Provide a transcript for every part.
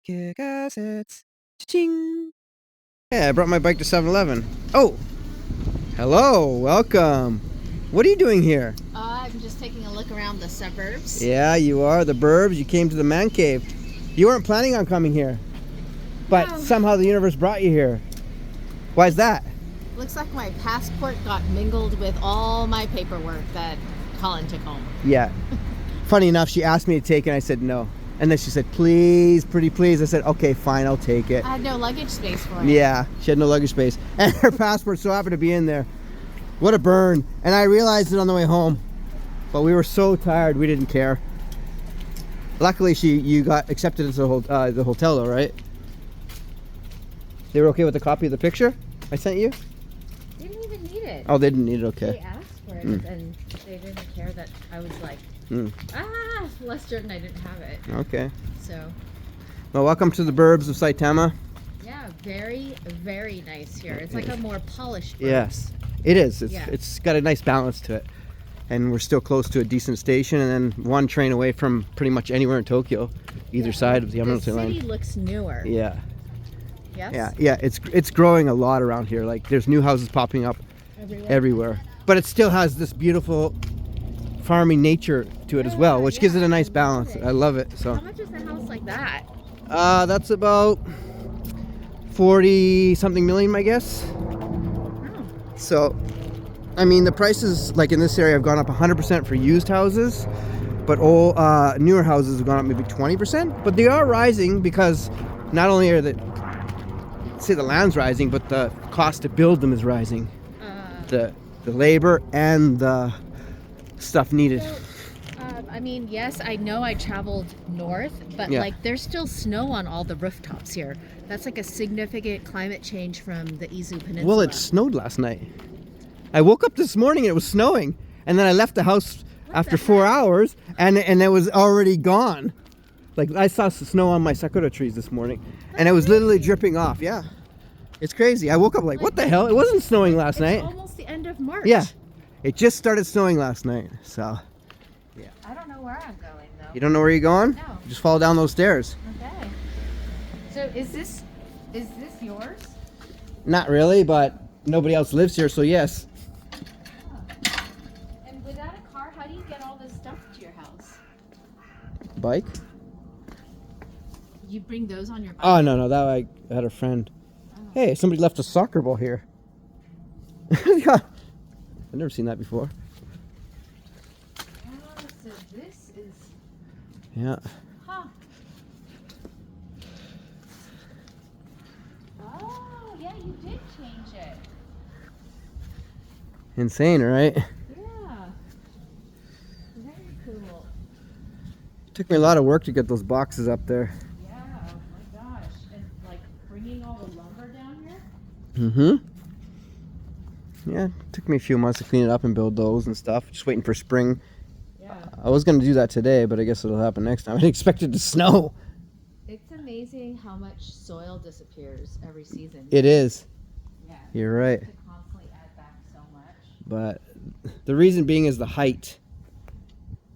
KICKASSETS. Cha-ching. Hey, I brought my bike to 7-Eleven. Oh, hello, welcome. What are you doing here? I'm just taking a look around the suburbs. Yeah, you are, the burbs. You came to the man cave. You weren't planning on coming here, but No. somehow the universe brought you here. Why is that? Looks like my passport got mingled with all my paperwork that Colin took home. Yeah. Funny enough, she asked me to take it, and I said no. And then she said, please, pretty please. I said, okay, fine, I'll take it. I had no luggage space for it. Yeah, she had no luggage space. And her passport so happened to be in there. What a burn. And I realized it on the way home. But we were so tired, we didn't care. Luckily, you got accepted into the hotel, though, right? They were okay with the copy of the picture I sent you? They didn't even need it. Oh, they didn't need it, okay. They asked for it, and they didn't care that I was like, flustered and I didn't have it. Okay. So, Well, welcome to the burbs of Saitama. yeah, very, very nice here. It's like a more polished burb. Yes, it is. Yeah. It's got a nice balance to it. And we're still close to a decent station, and then one train away from pretty much anywhere in Tokyo, either side of the Yamanote line. The city looks newer. Yeah. Yes? Yeah, it's growing a lot around here. Like, there's new houses popping up everywhere. But it still has this beautiful farming nature to it as well, which gives it a nice balance. I love it. So How much is a house like that? that's about 40 something million, I guess. Oh. So I mean, the prices like in this area have gone up 100% for used houses, but all newer houses have gone up maybe 20%. But they are rising because not only are the land's rising, but the cost to build them is rising. The labor and the stuff needed. So, I mean, yes, I know I traveled north, but Yeah. like there's still snow on all the rooftops here. That's like a significant climate change from the Izu Peninsula. Well, it snowed last night. I woke up this morning and it was snowing, and then I left the house after 4 hours, and it was already gone. Like, I saw snow on my sakura trees this morning, and it was literally dripping off. Yeah, it's crazy. I woke up like, what the hell? It wasn't snowing last night. It's almost the end of March. Yeah, it just started snowing last night. So, yeah. I don't know where I'm going though. You don't know where you're going? No. Just fall down those stairs. Okay. So is this yours? Not really, but nobody else lives here, so yes. And without a car, how do you get all this stuff to your house? Bike? You bring those on your bike? Oh, no, that I had a friend. Hey, somebody left a soccer ball here. Yeah. I've never seen that before. Oh, so this is... Yeah. Huh. Oh, yeah, you did change it. Insane, right? Yeah. Very cool. Took me a lot of work to get those boxes up there. Yeah, oh my gosh. And like bringing all the lumber down here? Mm-hmm. Yeah, took me a few months to clean it up and build those and stuff. Just waiting for spring. Yeah. I was going to do that today, but I guess it'll happen next time. I didn't expect it to snow. It's amazing how much soil disappears every season. It is. Yeah. You're right. To constantly add back so much. But the reason being is the height.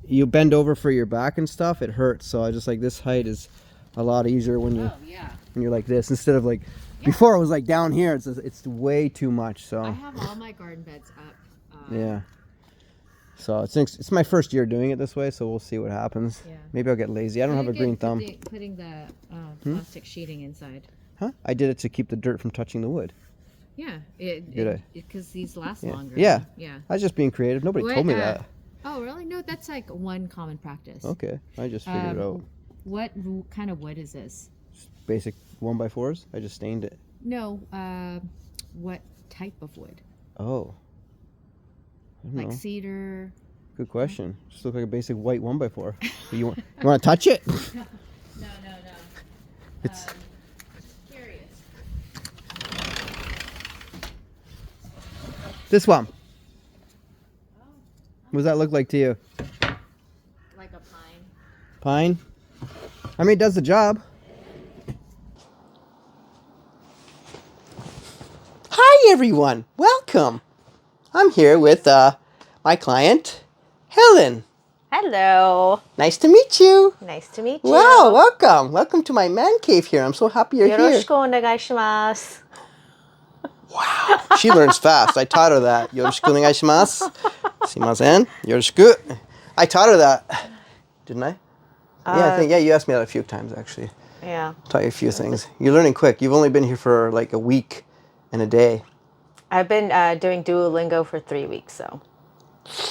You bend over for your back and stuff, it hurts. So I just like this height is a lot easier when Oh, yeah. you're like this instead of like before it was like down here. It's way too much. So I have all my garden beds up. yeah. So it's my first year doing it this way, so we'll see what happens. Yeah. Maybe I'll get lazy. I don't have a green thumb. Putting the plastic sheeting inside. Huh? I did it to keep the dirt from touching the wood. Yeah, because these last longer. Yeah. Yeah. I was just being creative. Nobody told me that. Oh, really? No, that's like one common practice. Okay. I just figured it out. What kind of wood is this? Basic 1x4s. I just stained it. No, what type of wood? Oh. I don't Like know. cedar? Good question. Just look like a basic white 1x4. You want to touch it? No. It's Curious. this one. What does that look like to you? Like a pine. Pine? I mean, it does the job. Hi, everyone. Welcome. I'm here with my client, Helen. Hello. Nice to meet you. Nice to meet you. Wow, welcome. Welcome to my man cave here. I'm so happy you're here. よろしくお願いします. Wow, she learns fast. I taught her that. よろしくお願いします。すいません。よろしく. I taught her that. Didn't I? Yeah, I think, you asked me that a few times, actually. Yeah. Taught you a few things. You're learning quick. You've only been here for like a week and a day. I've been doing Duolingo for 3 weeks, so.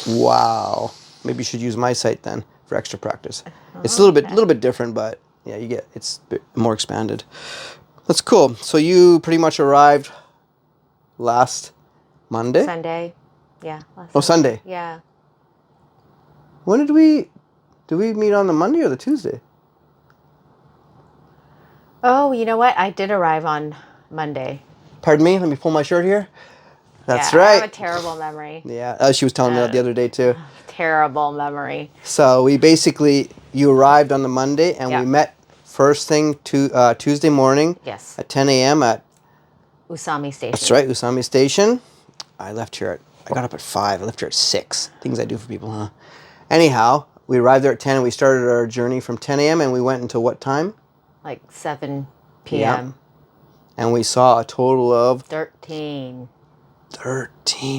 Wow. Maybe you should use my site then for extra practice. It's a little bit different, but yeah, it's a bit more expanded. That's cool. So you pretty much arrived last Monday? Sunday. Yeah. Sunday. Yeah. When did we meet on the Monday or the Tuesday? Oh, you know what? I did arrive on Monday. Pardon me? Let me pull my shirt here. That's right. right. I have a terrible memory. Yeah, she was telling me that the other day too. Terrible memory. So you arrived on the Monday and we met first thing Tuesday morning. Yes. At 10 a.m. at Usami Station. That's right, Usami Station. I got up at 5. I left here at 6. Things I do for people, huh? Anyhow, we arrived there at 10 and we started our journey from 10 a.m. and we went until what time? Like 7 p.m. Yeah. And we saw a total of 13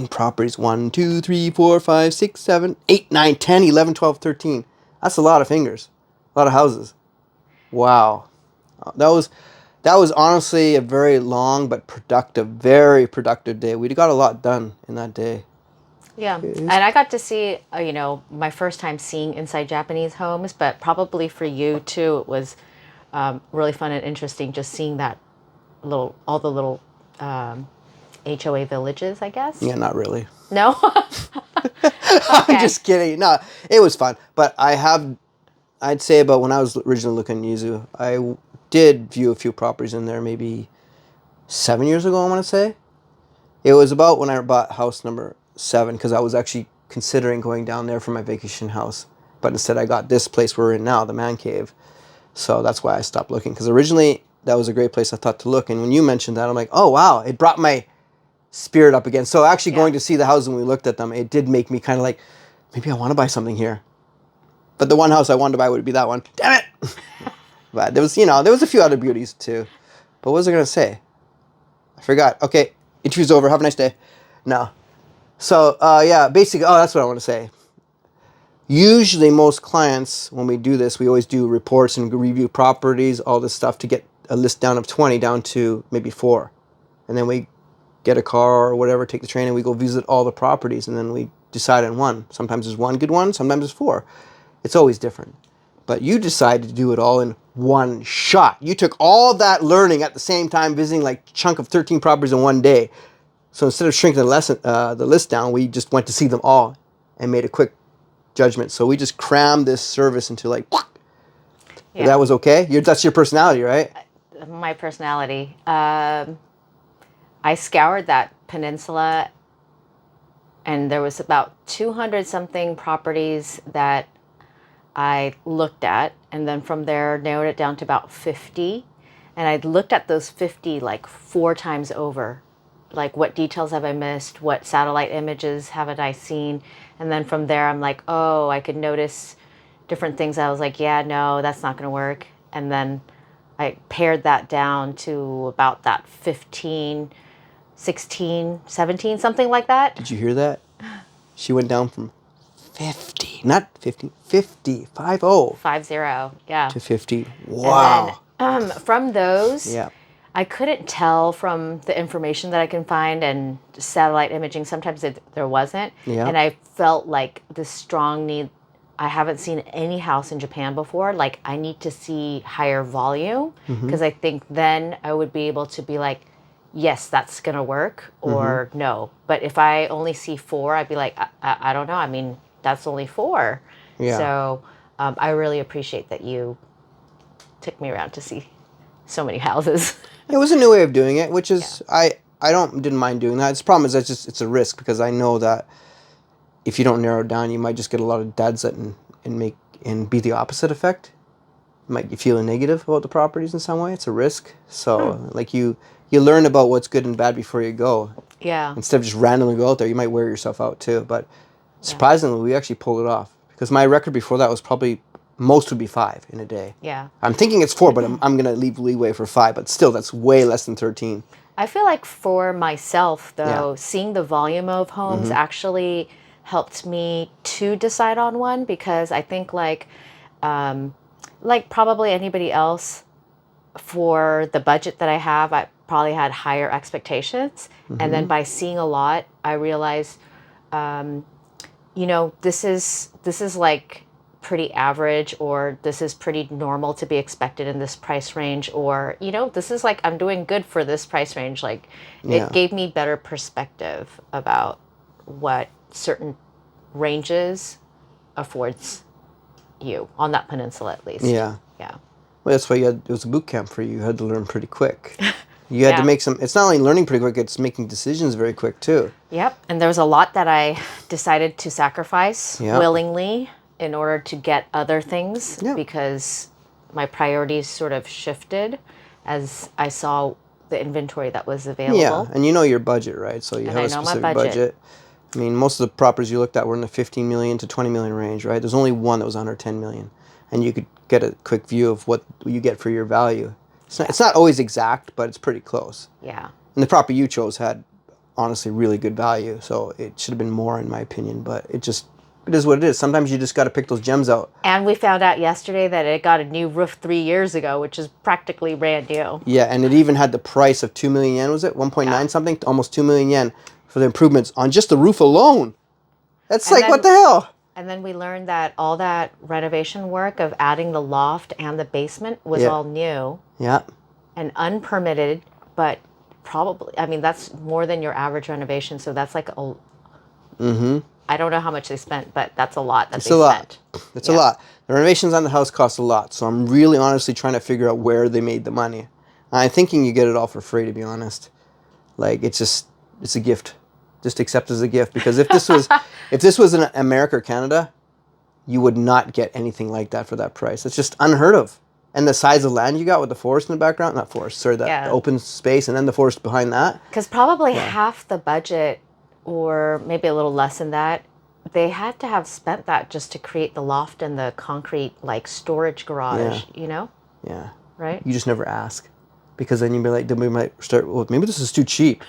properties. 1, 2, 3, 4, 5, 6, 7, 8, 9, 10, 11, 12, 13. That's a lot of fingers. A lot of houses. Wow. That was honestly a very long but very productive day. We got a lot done in that day. Yeah. And I got to see, my first time seeing inside Japanese homes, but probably for you too, it was really fun and interesting just seeing that all the little HOA villages, I guess. Yeah, not really. No? I'm just kidding. No, it was fun. But I'd say about when I was originally looking at Yuzu, I did view a few properties in there maybe 7 years ago, I want to say. It was about when I bought house number 7 because I was actually considering going down there for my vacation house. But instead I got this place we're in now, the man cave. So that's why I stopped looking. Because originally that was a great place I thought to look. And when you mentioned that, I'm like, oh, wow, it brought my spirit up again. So actually going to see the houses when we looked at them, it did make me kind of like, maybe I want to buy something here. But the one house I wanted to buy would be that one. Damn it! But there was a few other beauties too. But what was I going to say? I forgot. Okay, interview's over. Have a nice day. No. So, basically, that's what I want to say. Usually most clients, when we do this, we always do reports and review properties, all this stuff to get a list down of 20 down to maybe 4. And then we get a car or whatever, take the train, and we go visit all the properties, and then we decide on one. Sometimes there's one good one, sometimes there's 4. It's always different. But you decided to do it all in one shot. You took all that learning at the same time, visiting like a chunk of 13 properties in one day. So instead of shrinking the list down, we just went to see them all and made a quick judgment. So we just crammed this service into like, yeah. That was okay? That's your personality, right? My personality. I scoured that peninsula and there was about 200 something properties that I looked at, and then from there narrowed it down to about 50. And I looked at those 50 like 4 times over. Like, what details have I missed? What satellite images haven't I seen? And then from there, I'm like, oh, I could notice different things. I was like, yeah, no, that's not going to work. And then I pared that down to about that 15, 16, 17, something like that. Did you hear that? She went down from 50, not 50, 50, 50. 50, yeah. To 50. Wow. And then, from those, yeah. I couldn't tell from the information that I can find and satellite imaging. Sometimes there wasn't. Yeah. And I felt like this strong need. I haven't seen any house in Japan before. Like, I need to see higher volume because I think then I would be able to be like, yes, that's going to work, or no. But if I only see 4, I'd be like, I don't know. I mean, that's only 4. Yeah. So I really appreciate that you took me around to see so many houses. It was a new way of doing it, which is, I didn't mind doing that. The problem is it's a risk because I know that if you don't narrow it down, you might just get a lot of dead set and be the opposite effect. You might be feeling negative about the properties in some way. It's a risk. So like you learn about what's good and bad before you go. Yeah. Instead of just randomly go out there, you might wear yourself out too. But surprisingly, we actually pulled it off Because my record before that was probably, most would be 5 in a day. Yeah. I'm thinking it's 4, but I'm going to leave leeway for 5. But still, that's way less than 13. I feel like for myself, though, seeing the volume of homes actually helped me to decide on one, because I think like probably anybody else, for the budget that I have, I probably had higher expectations. And then by seeing a lot, I realized, you know, this is like pretty average, or this is pretty normal to be expected in this price range, or, you know, this is like, I'm doing good for this price range. Like it gave me better perspective about what certain ranges affords you on that peninsula, at least. Yeah. Yeah. Well, that's why it was a boot camp for you. You had to learn pretty quick. You had to make some, it's not only learning pretty quick, it's making decisions very quick too. Yep. And there was a lot that I decided to sacrifice willingly in order to get other things, because my priorities sort of shifted as I saw the inventory that was available. Yeah, and you know your budget, right? So you have a specific budget. I mean, most of the properties you looked at were in the 15 million to 20 million range, right? There's only one that was under 10 million. And you could get a quick view of what you get for your value. It's not always exact, but it's pretty close. Yeah. And the property you chose had, honestly, really good value. So it should have been more, in my opinion. But it is what it is. Sometimes you just got to pick those gems out. And we found out yesterday that it got a new roof 3 years ago, which is practically brand new. Yeah, and it even had the price of 2 million yen, was it? 1.9 something? Almost 2 million yen for the improvements on just the roof alone. That's like, what the hell? And then we learned that all that renovation work of adding the loft and the basement was all new. Yeah. And unpermitted, but probably, I mean, that's more than your average renovation. So that's like a... I don't know how much they spent, but that's a lot that they spent. It's a lot. The renovations on the house cost a lot. So I'm really honestly trying to figure out where they made the money. I'm thinking you get it all for free, to be honest. Like, it's a gift. Just accept it as a gift. Because if this was in America or Canada, you would not get anything like that for that price. It's just unheard of. And the size of land you got with the forest in the background, not forest, sorry, the open space, and then the forest behind that. Because probably half the budget, or maybe a little less than that, they had to have spent that just to create the loft and the concrete, like, storage garage, you know? Yeah. Right? You just never ask. Because then you'd be like, then we might start, well, maybe this is too cheap.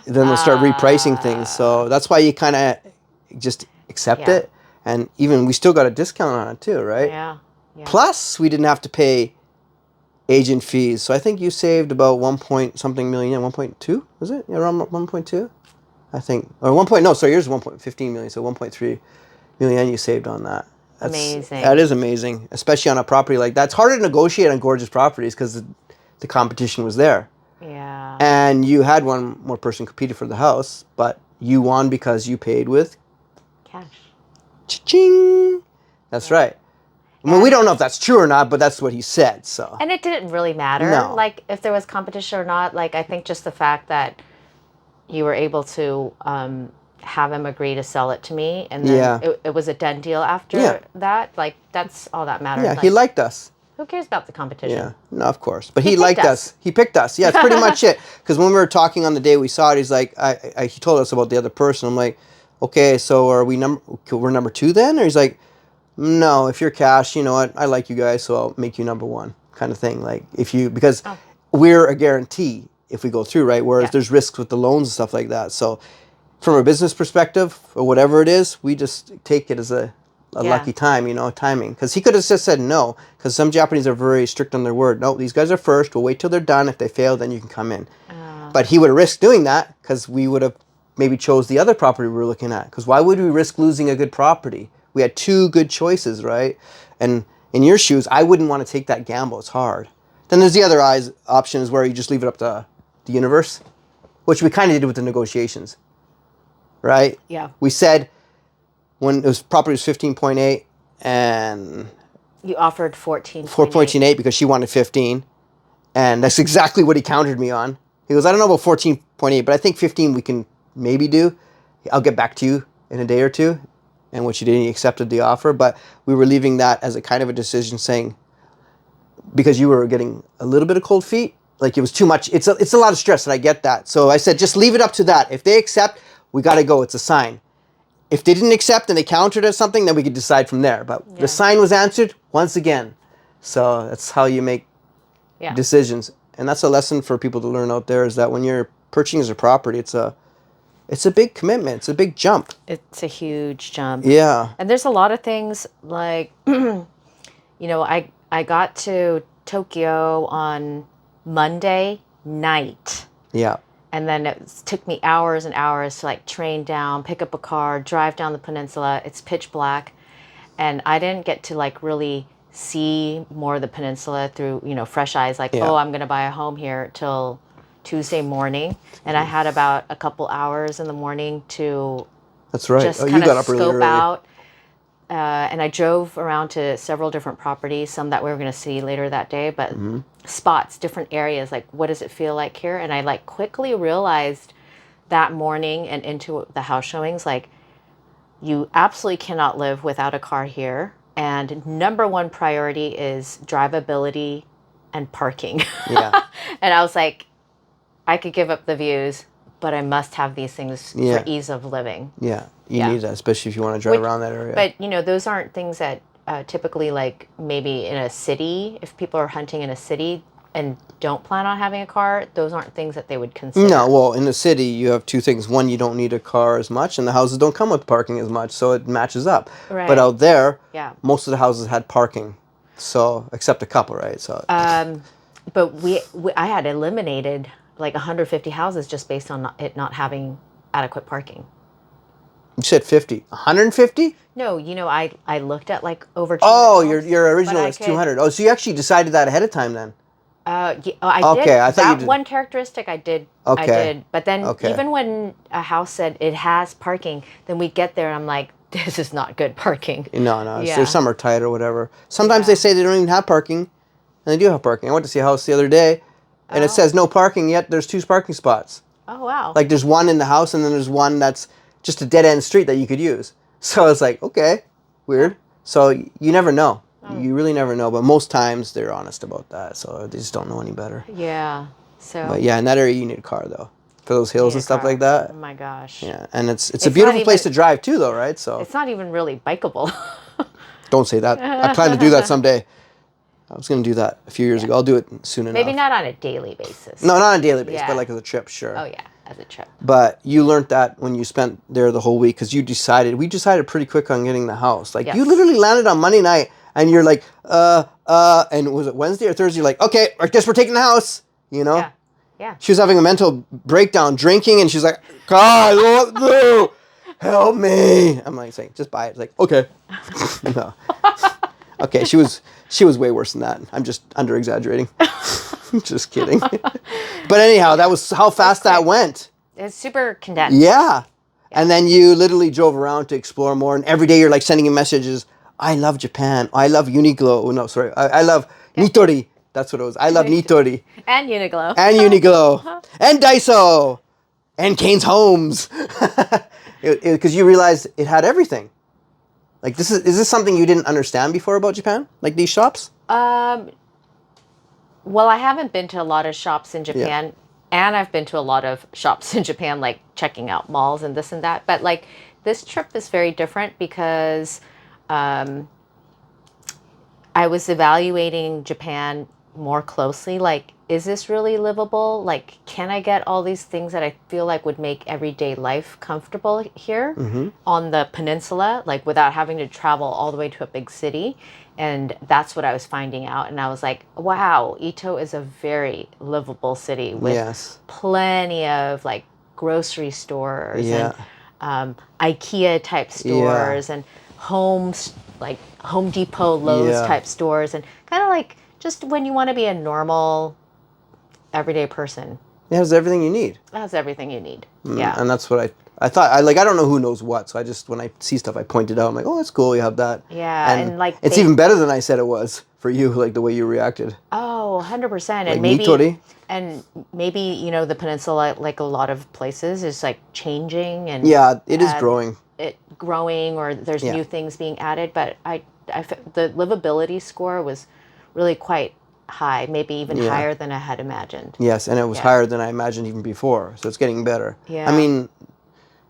Then they'll start repricing things. So that's why you kind of just accept it. And even we still got a discount on it too, right? Yeah. Plus, we didn't have to pay agent fees. So I think you saved about 1 point something million, 1.2, was it? Yeah, around 1.2? I think. Or 1 point, no, sorry, yours is 1.15 million. So 1.3 million you saved on that. That's amazing. That is amazing, especially on a property like that. It's harder to negotiate on gorgeous properties because the competition was there. Yeah. And you had one more person competed for the house, but you won because you paid with cash. Cha-ching! That's right. Well, we don't know if that's true or not, but that's what he said. So. And it didn't really matter, like, if there was competition or not. Like, I think just the fact that you were able to have him agree to sell it to me, and then it was a done deal after that. Like, that's all that matters. Yeah, like, he liked us. Who cares about the competition? Yeah, no, of course. But he liked us. He picked us. Yeah, it's pretty much it. Because when we were talking on the day we saw it, he's like, he told us about the other person. I'm like, okay, so we're number 2 then? Or he's like, no, if you're cash, you know what, I like you guys, so I'll make you number 1, kind of thing. Like, because we're a guarantee if we go through, right? Whereas there's risks with the loans and stuff like that. So from a business perspective, or whatever it is, we just take it as a lucky time, you know, timing. Because he could have just said no, because some Japanese are very strict on their word. No, these guys are first. We'll wait till they're done. If they fail, then you can come in. But he would have risked doing that because we would have maybe chose the other property we were looking at. Because why would we risk losing a good property? We had 2 good choices, right? And in your shoes, I wouldn't want to take that gamble. It's hard. Then there's the other options where you just leave it up to the universe, which we kind of did with the negotiations, right? Yeah. We said when property was 15.8 and... You offered 14.8. 4.8 because she wanted 15. And that's exactly what he countered me on. He goes, I don't know about 14.8, but I think 15 we can maybe do. I'll get back to you in a day or two. And what you did, he accepted the offer. But we were leaving that as a kind of a decision saying, because you were getting a little bit of cold feet, like it was too much. It's a lot of stress, and I get that. So I said, just leave it up to that. If they accept, we got to go. It's a sign. if they didn't accept and they countered at something, then we could decide from there. But the sign was answered once again. So that's how you make decisions. And that's a lesson for people to learn out there, is that when you're purchasing a property, it's a big commitment. It's a big jump. It's a huge jump. Yeah. And there's a lot of things like, you know, I got to Tokyo on Monday night. Yeah. And then it took me hours and hours to like train down, pick up a car, drive down the peninsula. It's pitch black. And I didn't get to like really see more of the peninsula through, you know, fresh eyes. Like, oh, I'm going to buy a home here till Tuesday morning. And I had about a couple hours in the morning to That's right. just you kind got of up really scope early. out. And I drove around to several different properties, some that we were going to see later that day, but spots, different areas, like what does it feel like here? And I like quickly realized that morning and into the house showings, like you absolutely cannot live without a car here. And number one priority is drivability and parking. Yeah. And I was like, I could give up the views, but I must have these things for ease of living. Yeah. You need that, especially if you want to drive around that area. But, you know, those aren't things that typically, like maybe in a city, if people are hunting in a city and don't plan on having a car, those aren't things that they would consider. No, well, in the city, you have two things. One, you don't need a car as much, and the houses don't come with parking as much, so it matches up. Right. But out there, most of the houses had parking, so except a couple, right? So. But I had eliminated like 150 houses just based on it not having adequate parking. You said 50. 150? No, you know, I looked at like over 200 Oh, homes, your original was 200. Oh, so you actually decided that ahead of time then? I did. I thought you did. One characteristic I did. Okay. I did. But then even when a house said it has parking, then we get there and I'm like, this is not good parking. No. There's some are tight or whatever. Sometimes they say they don't even have parking, and they do have parking. I went to see a house the other day, and it says no parking, yet there's 2 parking spots. Oh, wow. Like there's one in the house, and then there's one that's just a dead-end street that you could use. So I was like, okay, weird. So you never know. You really never know. But most times they're honest about that. So they just don't know any better. Yeah. So. But yeah, in that area you need a car though, for those hills and stuff like that. Oh my gosh. Yeah, and it's a beautiful place to drive too, though, right? So it's not even really bikeable. Don't say that. I plan to do that someday. I was going to do that a few years ago. I'll do it soon enough. Maybe not on a daily basis. No, not on a daily basis, but like as a trip, sure. Oh yeah, as a trip. But you learned that when you spent there the whole week, because we decided pretty quick on getting the house. Like you literally landed on Monday night, and you're like, and was it Wednesday or Thursday? You're like, okay, I guess we're taking the house. You know? Yeah. She was having a mental breakdown, drinking, and she's like, God, what do? Help me. I'm like saying, just buy it. It's like, okay. No. Okay, she was way worse than that. I'm just under exaggerating. Just kidding. But anyhow, that was how fast that went. It's super condensed. Yeah. And then you literally drove around to explore more, and every day you're like sending him messages. I love Japan. I love Uniqlo. Oh, no, sorry. I love Nitori. That's what it was. I love Nitori. And Uniqlo. And Uniqlo. And Daiso. And Kane's Homes. Because you realized it had everything. Like, is this something you didn't understand before about Japan? Like these shops? Well, I haven't been to a lot of shops in Japan. And I've been to a lot of shops in Japan, like checking out malls and this and that. But like this trip is very different because I was evaluating Japan more closely. Like, is this really livable? Like, can I get all these things that I feel like would make everyday life comfortable here on the peninsula, like without having to travel all the way to a big city? And that's what I was finding out. And I was like, wow, Ito is a very livable city with plenty of like grocery stores and IKEA type stores and homes, like Home Depot, Lowe's type stores, and kind of like just when you want to be a normal everyday person. It has everything you need. It has everything you need. Yeah. And that's what I thought. I don't know who knows what, so I just, when I see stuff, I point it out. I'm like, oh, that's cool, you have that. Yeah, and like it's even better than I said it was for you, like the way you reacted. Oh, 100%. Like and maybe Nitori. And maybe, you know, the peninsula, like a lot of places, is like changing and it is growing. Growing, or there's new things being added, but the livability score was really quite high, maybe even higher than I had imagined. Yes, and it was higher than I imagined even before, so it's getting better. Yeah. I mean,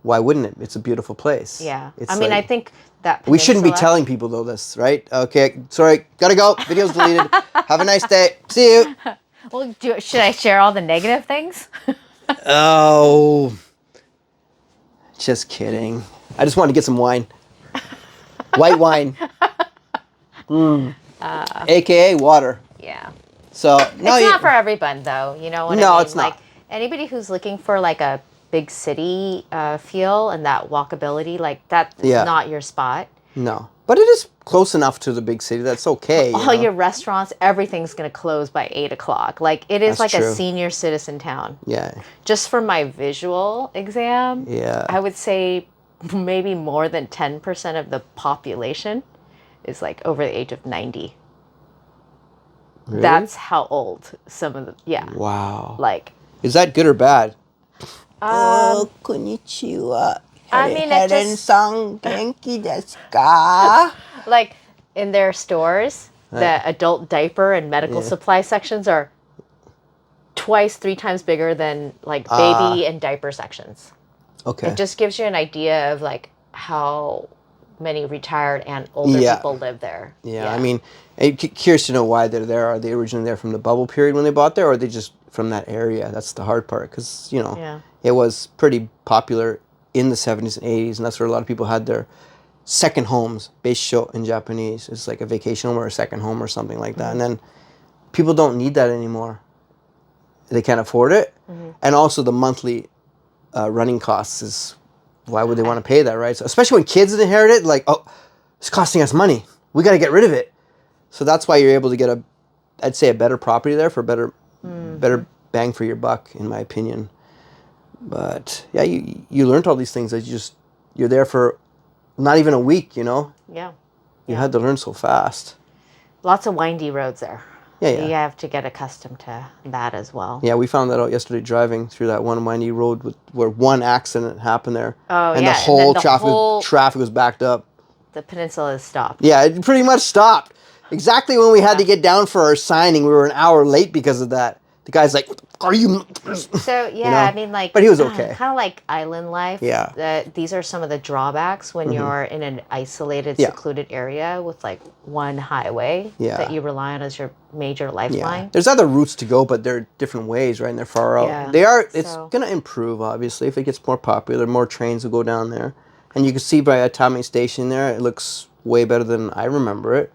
why wouldn't it? It's a beautiful place. Yeah. It's I mean, like, I think that we shouldn't be peninsula- telling people though this, right? Okay, sorry, gotta go. Video's deleted. Have a nice day. See you. Well, should I share all the negative things? Oh, just kidding. I just wanted to get some wine. White wine. AKA water. Yeah. So no, It's not for everyone, though. You know what I mean? No, it's not. Like, anybody who's looking for like a big city feel and that walkability, like that's Yeah. not your spot. No, but it is close enough to the big city. That's okay. You All know? your restaurants, everything's gonna close by 8 o'clock. Like it is That's like true. a senior citizen town. Yeah. Just for my visual exam, Yeah. I would say maybe more than 10% of the population is like over the age of 90. Really? That's how old some of the Wow. like. Is that good or bad? Konnichiwa. I mean, it just Heren-san, genki desu ka? like in their stores, the adult diaper and medical supply sections are twice, 3 times bigger than like baby and diaper sections. Okay. It just gives you an idea of like how many retired and older people live there. Yeah, I mean, I'm curious to know why they're there. Are they originally there from the bubble period when they bought there, or are they just from that area? That's the hard part, because, you know, it was pretty popular in the 70s and 80s, and that's where a lot of people had their second homes, beisho in Japanese. It's like a vacation home or a second home or something like that. And then people don't need that anymore. They can't afford it. And also the monthly running costs is, why would they want to pay that, right? So especially when kids inherit it, like, oh, it's costing us money. We got to get rid of it. So that's why you're able to get I'd say a better property there for better bang for your buck, in my opinion. But yeah, you learned all these things that you're there for not even a week, you know? Yeah. You had to learn so fast. Lots of windy roads there. Yeah. You have to get accustomed to that as well. Yeah, we found that out yesterday driving through that one windy road where one accident happened there. Oh, and yeah. the whole And then the traffic was backed up. The peninsula is stopped. Yeah, it pretty much stopped. Exactly when we had to get down for our signing, we were an hour late because of that. The guy's like, "Are you?" So, yeah, You know? I mean, like... But he was okay. Kind of like island life. Yeah. These are some of the drawbacks when you're in an isolated, secluded area with, like, one highway that you rely on as your major lifeline. Yeah. There's other routes to go, but they're different ways, right? And they're far out. Yeah. It's going to improve, obviously, if it gets more popular. More trains will go down there. And you can see by Atami Station there, it looks way better than I remember it.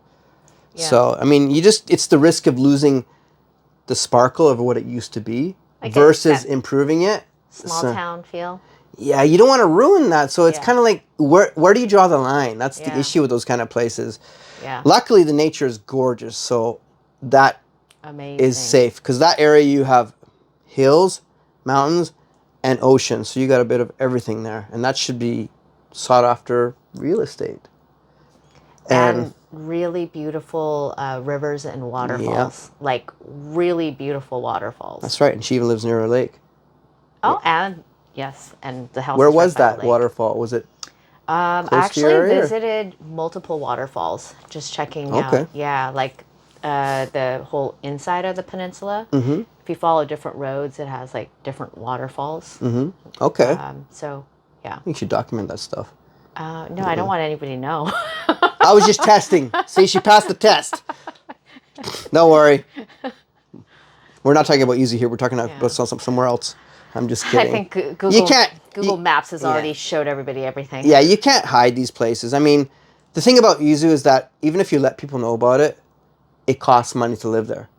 Yeah. So, I mean, it's the risk of losing the sparkle of what it used to be versus improving it. Small town feel. Yeah, you don't want to ruin that. So it's kind of like, where do you draw the line? That's the issue with those kind of places. Yeah. Luckily, the nature is gorgeous, so that is safe. Because that area, you have hills, mountains, and ocean. So you got a bit of everything there. And that should be sought after real estate. And really beautiful rivers and waterfalls. Like, really beautiful waterfalls. That's right. And she even lives near a lake. Oh, and yes. And the house Where is right was by the that lake. waterfall? Was it I actually visited multiple waterfalls, just checking out. Yeah, like the whole inside of the peninsula. Mm-hmm. If you follow different roads, it has like different waterfalls. Mm-hmm. Okay. So, yeah. You should document that stuff. No, I don't want anybody to know. I was just testing. See, she passed the test. Don't worry. We're not talking about Easy here. We're talking about somewhere else. I'm just kidding. I think Google Maps has already showed everybody everything. Yeah, you can't hide these places. I mean, the thing about Yuzu is that even if you let people know about it, it costs money to live there.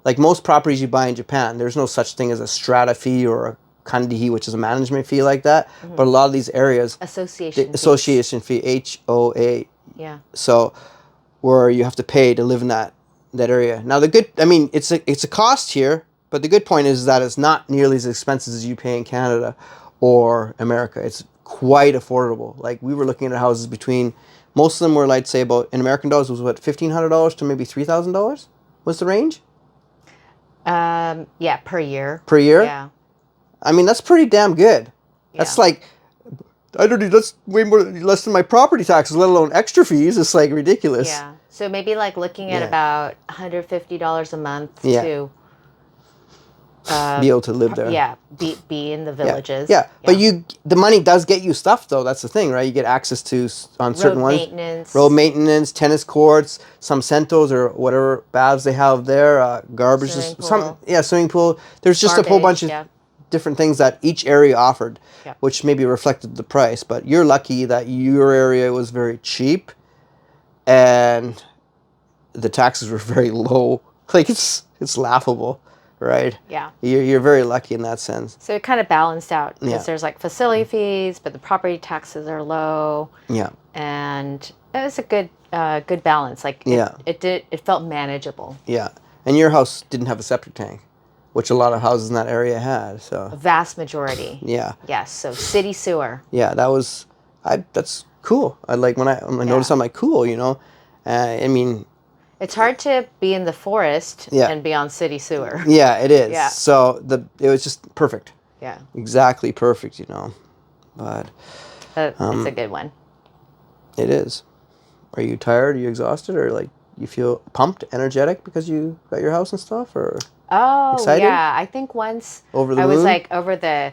Like most properties you buy in Japan, there's no such thing as a strata fee or a kandihi, which is a management fee like that. Mm-hmm. But a lot of these areas... Association fee, HOA. Yeah. So, where you have to pay to live in that area. Now, it's a cost here, but the good point is that it's not nearly as expensive as you pay in Canada or America. It's quite affordable. Like, we were looking at houses between... Most of them were, I'd say, about, in American dollars, was what, $1,500 to maybe $3,000 was the range? Yeah, per year. Per year? Yeah. I mean, that's pretty damn good. Yeah. That's like, that's way more, less than my property taxes, let alone extra fees. It's like ridiculous. Yeah. So maybe like looking at about $150 a month to be able to live there. Yeah, be in the villages. Yeah. But the money does get you stuff though. That's the thing, right? You get access to on certain ones. Road maintenance, tennis courts, some centos or whatever baths they have there, garbage, swimming pool. There's just a whole bunch of different things that each area offered, which maybe reflected the price. But you're lucky that your area was very cheap, and the taxes were very low. Like it's laughable. Right. Yeah. You're very lucky in that sense. So it kind of balanced out because there's like facility fees, but the property taxes are low. Yeah. And it was a good balance. Like it felt manageable. Yeah. And your house didn't have a septic tank, which a lot of houses in that area had. So a vast majority. Yeah. Yes. So city sewer. Yeah, that's cool. I like when I noticed, I'm like, cool. I mean. It's hard to be in the forest and be on city sewer. Yeah, it is. Yeah. So it was just perfect. Yeah. Exactly perfect, But it's a good one. It is. Are you tired? Are you exhausted? Or like you feel pumped, energetic because you got your house and stuff? Or excited? Yeah. I think once I was like over the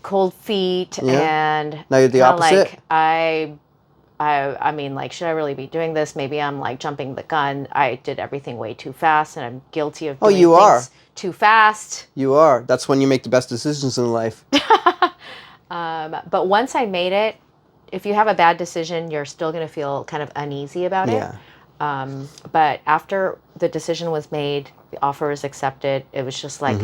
cold feet and now you're the opposite. Like I mean, like, should I really be doing this? Maybe I'm like jumping the gun. I did everything way too fast, and I'm guilty of doing things too fast. You are. That's when you make the best decisions in life. But once I made it, if you have a bad decision, you're still going to feel kind of uneasy about it. But after the decision was made, the offer was accepted, it was just like,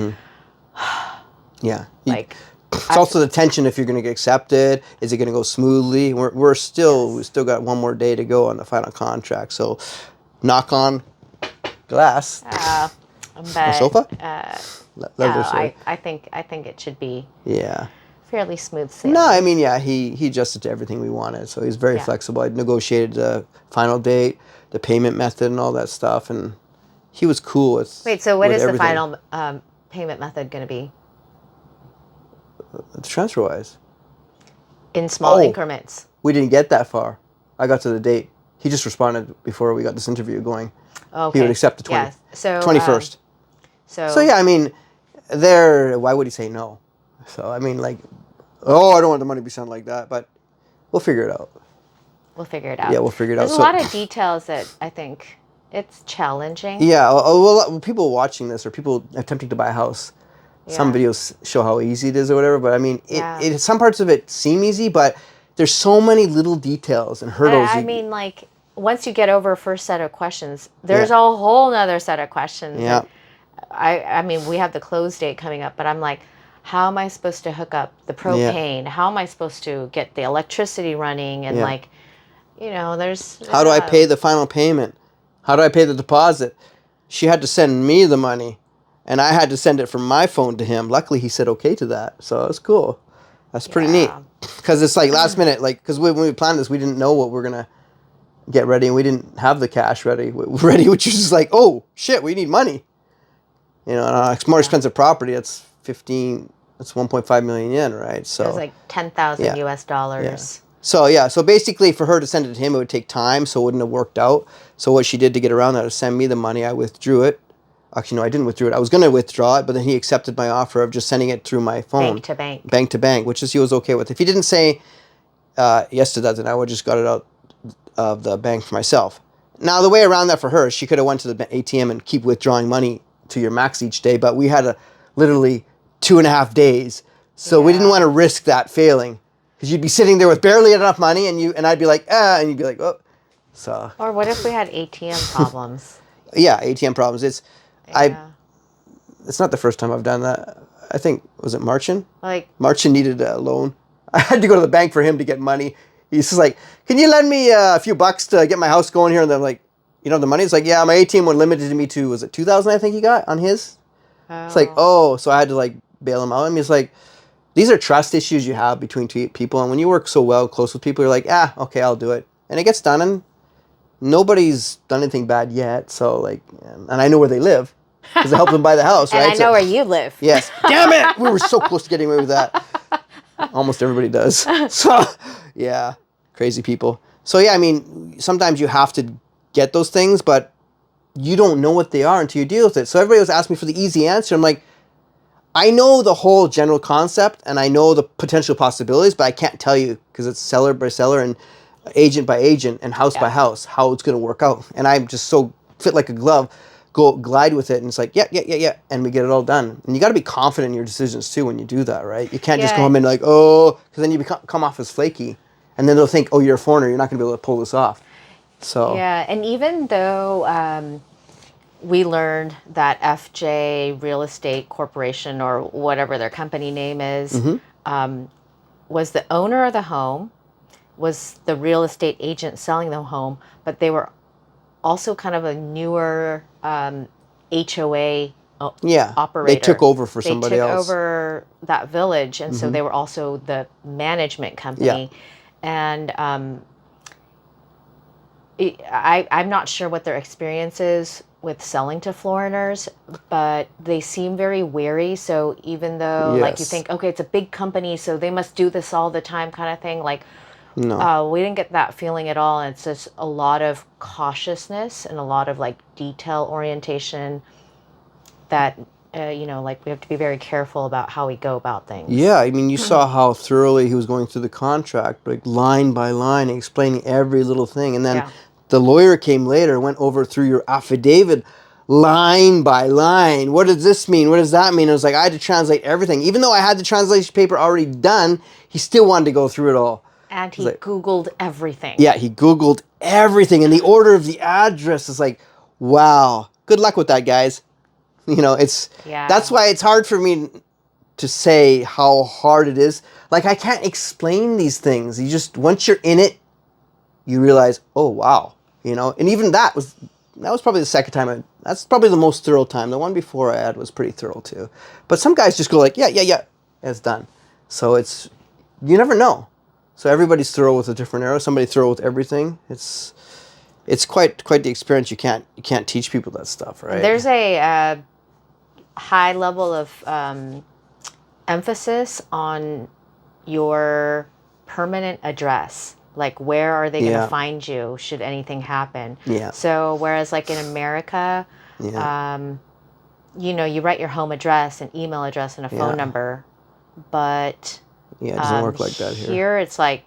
It's also the tension if you're going to get accepted. Is it going to go smoothly? We still got one more day to go on the final contract. So, knock on glass. But, sofa. I think it should be. Fairly smooth sailing. No, I mean, he adjusted to everything we wanted, so he's very flexible. I negotiated the final date, the payment method, and all that stuff, and he was cool with. Wait, so what is everything. The final payment method going to be? Transfer-wise. In small increments. We didn't get that far. I got to the date. He just responded before we got this interview going. Okay. He would accept the 21st. So yeah, I mean, why would he say no? So, I mean, like, I don't want the money to be sound like that, but we'll figure it out. Yeah, we'll figure it out. There's a lot of details that I think it's challenging. Yeah, well, people watching this or people attempting to buy a house, some videos show how easy it is or whatever, but I mean, some parts of it seem easy, but there's so many little details and hurdles. I mean, like, once you get over a first set of questions, there's a whole nother set of questions. Yeah. I mean, we have the close date coming up, but I'm like, how am I supposed to hook up the propane? How am I supposed to get the electricity running? And like, there's... How do I pay the final payment? How do I pay the deposit? She had to send me the money, and I had to send it from my phone to him. Luckily, he said okay to that, so it's cool. That's pretty neat. Because it's like last minute, like, because when we planned this, we didn't know what we're going to get ready, and we didn't have the cash ready, which was just like, oh, shit, we need money. It's more expensive property. It's 1.5 million yen, right? So it was like 10,000 US dollars. So basically for her to send it to him, it would take time, so it wouldn't have worked out. So what she did to get around that is send me the money. I withdrew it. Actually, no, I didn't withdraw it. I was going to withdraw it, but then he accepted my offer of just sending it through my phone. Bank to bank. Bank to bank, which he was okay with. If he didn't say yes to that, then I would have just got it out of the bank for myself. Now, the way around that for her, she could have went to the ATM and keep withdrawing money to your max each day, but we had literally 2.5 days. So we didn't want to risk that failing. Because you'd be sitting there with barely enough money, and I'd be like, and you'd be like, oh. So. Or what if we had ATM problems? ATM problems. It's not the first time I've done that. I think, was it Marchin? Marchin needed a loan. I had to go to the bank for him to get money. He's just like, can you lend me a few bucks to get my house going here? And they're like, the money? It's like, yeah, my ATM was limited to me to, was it 2,000 I think he got on his? It's like, so I had to like bail him out. I mean, it's like, these are trust issues you have between two people. And when you work so well, close with people, you're like, okay, I'll do it. And it gets done, and nobody's done anything bad yet. So like, and I know where they live because I helped them buy the house, right? And I know where you live. Yes. Damn it! We were so close to getting away with that. Almost everybody does. So, yeah, crazy people. So yeah, I mean, sometimes you have to get those things, but you don't know what they are until you deal with it. So everybody was asking me for the easy answer. I'm like, I know the whole general concept and I know the potential possibilities, but I can't tell you because it's seller by seller and agent by agent and house by house how it's going to work out. And I'm just so fit like a glove, go glide with it, and it's like yeah, and we get it all done. And you got to be confident in your decisions too when you do that, right? You can't just go home and like because then you come off as flaky, and then they'll think, oh, you're a foreigner, you're not going to be able to pull this off. So yeah, and even though we learned that FJ Real Estate Corporation or whatever their company name is was the owner of the home, was the real estate agent selling the home, but they were also kind of a newer HOA operator. They took over for somebody else. They took over that village, and so they were also the management company. And I'm not sure what their experience is with selling to foreigners, but they seem very wary. So even though like you think, okay, it's a big company, so they must do this all the time kind of thing, like no, we didn't get that feeling at all. And it's just a lot of cautiousness and a lot of like detail orientation that, like we have to be very careful about how we go about things. Yeah, I mean, you saw how thoroughly he was going through the contract, like line by line, explaining every little thing. And then the lawyer came later, went over through your affidavit line by line. What does this mean? What does that mean? I was like, I had to translate everything. Even though I had the translation paper already done, he still wanted to go through it all. And he Googled everything. Yeah, he Googled everything. And the order of the address is like, wow. Good luck with that, guys. That's why it's hard for me to say how hard it is. Like, I can't explain these things. You just, once you're in it, you realize, oh, wow. And even that was probably the second time. That's probably the most thorough time. The one before I had was pretty thorough too. But some guys just go like, yeah, it's done. So you never know. So everybody's thorough with a different arrow. Somebody thorough with everything. It's quite the experience. You can't teach people that stuff, right? There's a high level of emphasis on your permanent address. Like, where are they going to find you should anything happen? Yeah. So whereas like in America, you write your home address, an email address, and a phone number, but it doesn't work like that here. Here it's like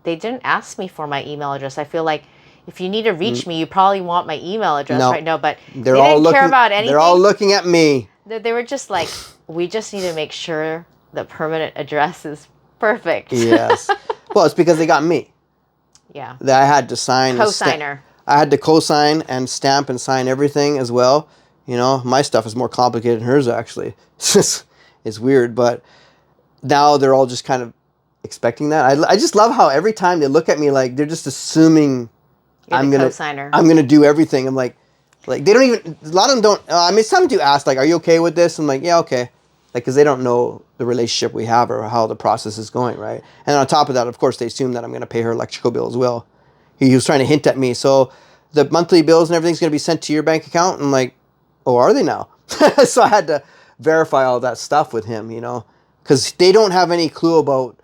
they didn't ask me for my email address. I feel like if you need to reach me, you probably want my email address right now, but they didn't care about anything. They're all looking at me. They were just like, we just need to make sure the permanent address is perfect. Yes. Well, it's because they got me. Yeah. That I had to sign. Co-signer. I had to co-sign and stamp and sign everything as well. My stuff is more complicated than hers, actually. It's weird, but now they're all just kind of expecting that. I just love how every time they look at me like they're just assuming I'm gonna do everything. I'm like they don't even. A lot of them don't. I mean, some do ask like, "Are you okay with this?" I'm like, "Yeah, okay," like because they don't know the relationship we have or how the process is going, right? And on top of that, of course, they assume that I'm gonna pay her electrical bill as well. He was trying to hint at me, so the monthly bills and everything's gonna be sent to your bank account. And I'm like, "Oh, are they now?" So I had to verify all that stuff with him, because they don't have any clue about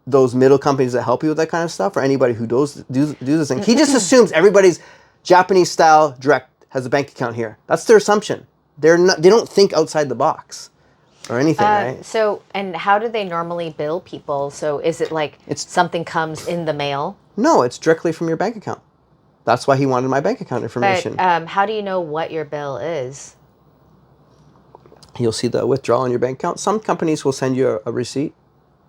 those middle companies that help you with that kind of stuff, or anybody who do this thing. He just assumes everybody's Japanese style direct has a bank account here. That's their assumption. They don't think outside the box or anything, right? So, and how do they normally bill people? So is it like something comes in the mail? No, it's directly from your bank account. That's why he wanted my bank account information. But how do you know what your bill is? You'll see the withdrawal in your bank account. Some companies will send you a receipt,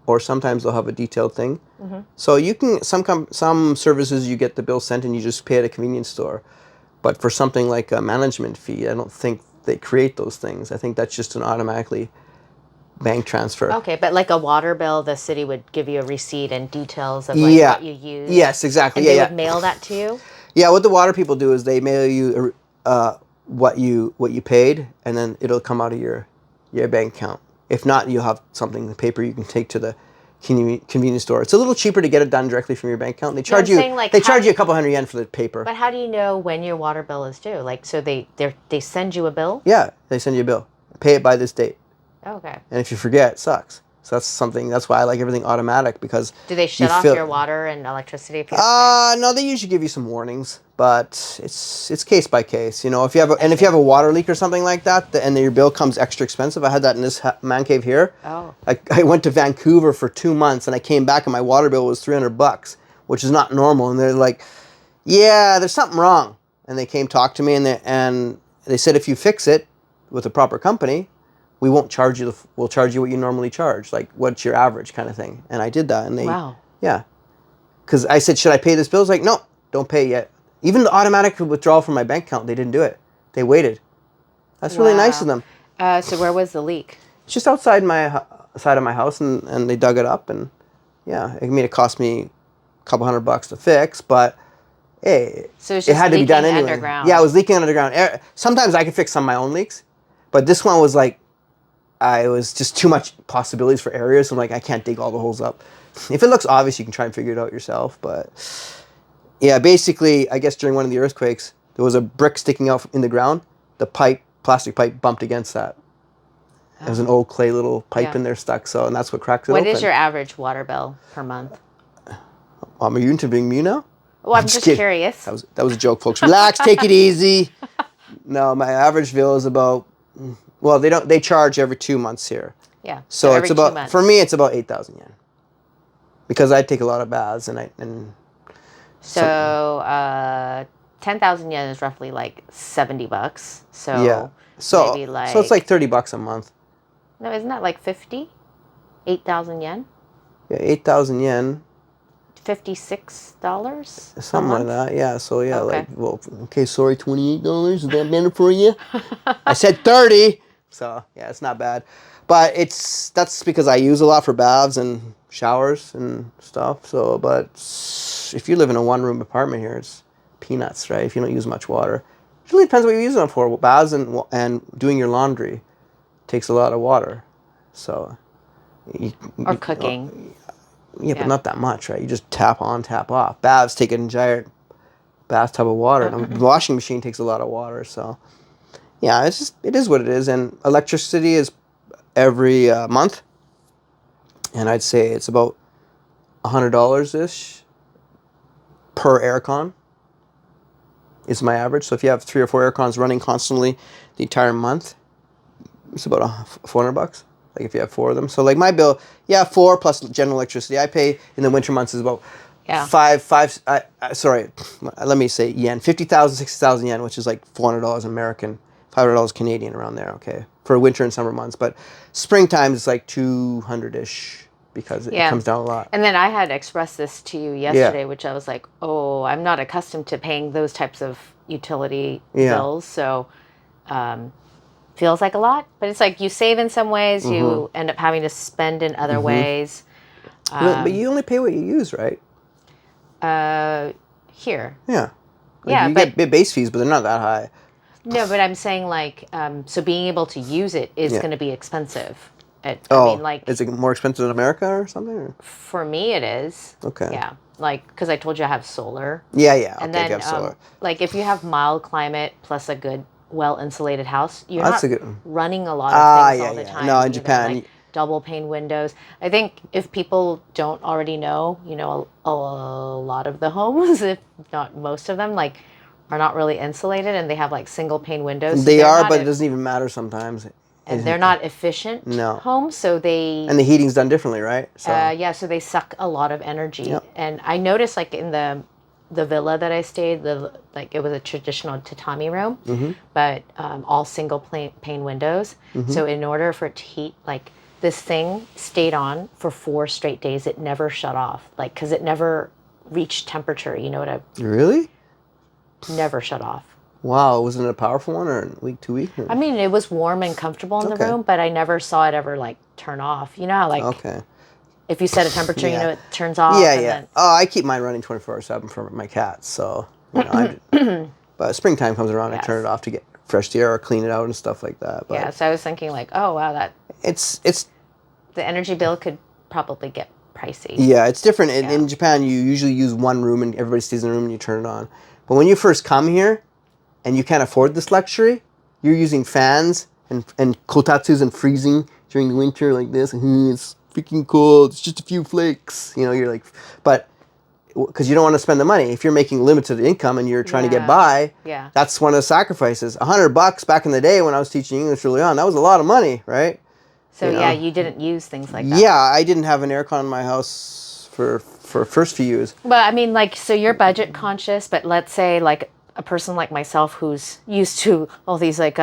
or sometimes they'll have a detailed thing. Mm-hmm. So you can some services you get the bill sent and you just pay at a convenience store. But for something like a management fee, I don't think they create those things. I think that's just an automatically bank transfer. Okay, but like a water bill, the city would give you a receipt and details of like what you use. Yes, exactly. And they would mail that to you? Yeah, what the water people do is they mail you what you paid, and then it'll come out of your bank account. If not, you'll have something, the paper you can take to the convenience store. It's a little cheaper to get it done directly from your bank account. They charge you a couple $100 yen for the paper. But how do you know when your water bill is due? Like, so they send you a bill? Yeah, they send you a bill. Pay it by this date. Okay. And if you forget, it sucks. So that's why I like everything automatic, because do they shut off your water and electricity if you forget? No, they usually give you some warnings. but it's case by case. You know, if you have a water leak or something like that, and your bill comes extra expensive. I had that in this man cave here. Oh. I went to Vancouver for 2 months, and I came back, and my water bill was $300, which is not normal. And they're like, "Yeah, there's something wrong." And they came talk to me, and they said, if you fix it with a proper company, we won't charge you. We'll charge you what you normally charge, like what's your average kind of thing. And I did that, and Wow. Yeah, because I said, should I pay this bill? It's like, no, don't pay it yet. Even the automatic withdrawal from my bank account, they didn't do it. They waited. That's really nice of them. So where was the leak? It's just outside side of my house, and they dug it up, and yeah, I mean, it cost me a couple $100 to fix, but hey, So it's it just had to be done leaking anyway. underground. Yeah, it was leaking underground. Sometimes I could fix some of my own leaks, but this one was like, it was just too much possibilities for areas. So I'm like, I can't dig all the holes up. If it looks obvious, you can try and figure it out yourself. But yeah, basically, I guess during one of the earthquakes, there was a brick sticking out in the ground. The plastic pipe bumped against that. There's an old clay little pipe in there stuck. So, and that's what cracked it open. What is your average water bill per month? Are you into being me now? Well, I'm just kidding. curious. That was a joke, folks. Relax, take it easy. No, my average bill is about. Well, they charge every 2 months here. Yeah. So every it's 2 about months. for me it's about 8,000 yen. Because I take a lot of baths So 10,000 yen is roughly like $70. So yeah. So maybe like, so it's like $30 a month. no, isn't that like 50? 8,000 yen? Yeah, 8,000 yen. $56? Something like that. Yeah. So yeah, Okay. sorry, $28. Is that better for you? I said 30. So yeah, it's not bad. But that's because I use a lot for baths and showers and stuff. So, but if you live in a one-room apartment here, it's peanuts, right? If you don't use much water, it really depends what you're using it for. Baths and doing your laundry takes a lot of water. So, Or cooking. yeah, but not that much, right? You just tap on, tap off. Baths take an entire bathtub of water. And the washing machine takes a lot of water. So, yeah, it is what it is. And electricity is every month. And I'd say it's about $100-ish per aircon is my average. So if you have 3 or 4 aircons running constantly the entire month, it's about $400. Like if you have 4 of them. So like my bill, 4 plus general electricity. I pay in the winter months is about let me say yen, 50,000, 60,000 yen, which is like $400 American, $500 Canadian around there. Okay, for winter and summer months. But springtime is like 200-ish. Because it comes down a lot. And then I had expressed this to you yesterday, which I was like, oh, I'm not accustomed to paying those types of utility bills. So feels like a lot. But it's like you save in some ways, you end up having to spend in other ways. But you only pay what you use, right? Here. Yeah. You get base fees, but they're not that high. No, but I'm saying like, so being able to use it is going to be expensive. I mean, like, is it more expensive in America or something? Or? For me, it is. Okay. Yeah, like because I told you I have solar. Yeah. And okay, then, you have solar. like, if you have mild climate plus a good, well-insulated house, you're not running a lot of things all the time. No, in Japan, like double pane windows. I think if people don't already know, a lot of the homes, if not most of them, like, are not really insulated, and they have like single pane windows. So they are, but it doesn't even matter sometimes. And they're not efficient homes, so they... And the heating's done differently, right? So. So they suck a lot of energy. Yep. And I noticed, like, in the villa that I stayed, it was a traditional tatami room, but all single pane windows. So in order for it to heat, like, this thing stayed on for 4 straight days. It never shut off, like, because it never reached temperature. You know what Really? Never shut off. Wow, wasn't it a powerful one or week to week? Or? I mean, it was warm and comfortable in the room, but I never saw it ever like turn off. You know how like if you set a temperature, it turns off. Yeah. Then... Oh, I keep mine running 24/7 for my cats. So, but springtime comes around, I turn it off to get fresh air or clean it out and stuff like that. But so I was thinking like, oh wow, that it's the energy bill could probably get pricey. Yeah, it's different. In Japan, you usually use one room and everybody stays in the room and you turn it on. But when you first come here, and you can't afford this luxury, you're using fans and kotatsus and freezing during the winter like this. It's freaking cold. It's just a few flakes. You're like, but because you don't want to spend the money. If you're making limited income and you're trying to get by, that's one of the sacrifices. $100 back in the day when I was teaching English early on, that was a lot of money, right? So you didn't use things like that. Yeah, I didn't have an aircon in my house for first few years. But I mean, like, so you're budget conscious, but let's say like a person like myself who's used to all these like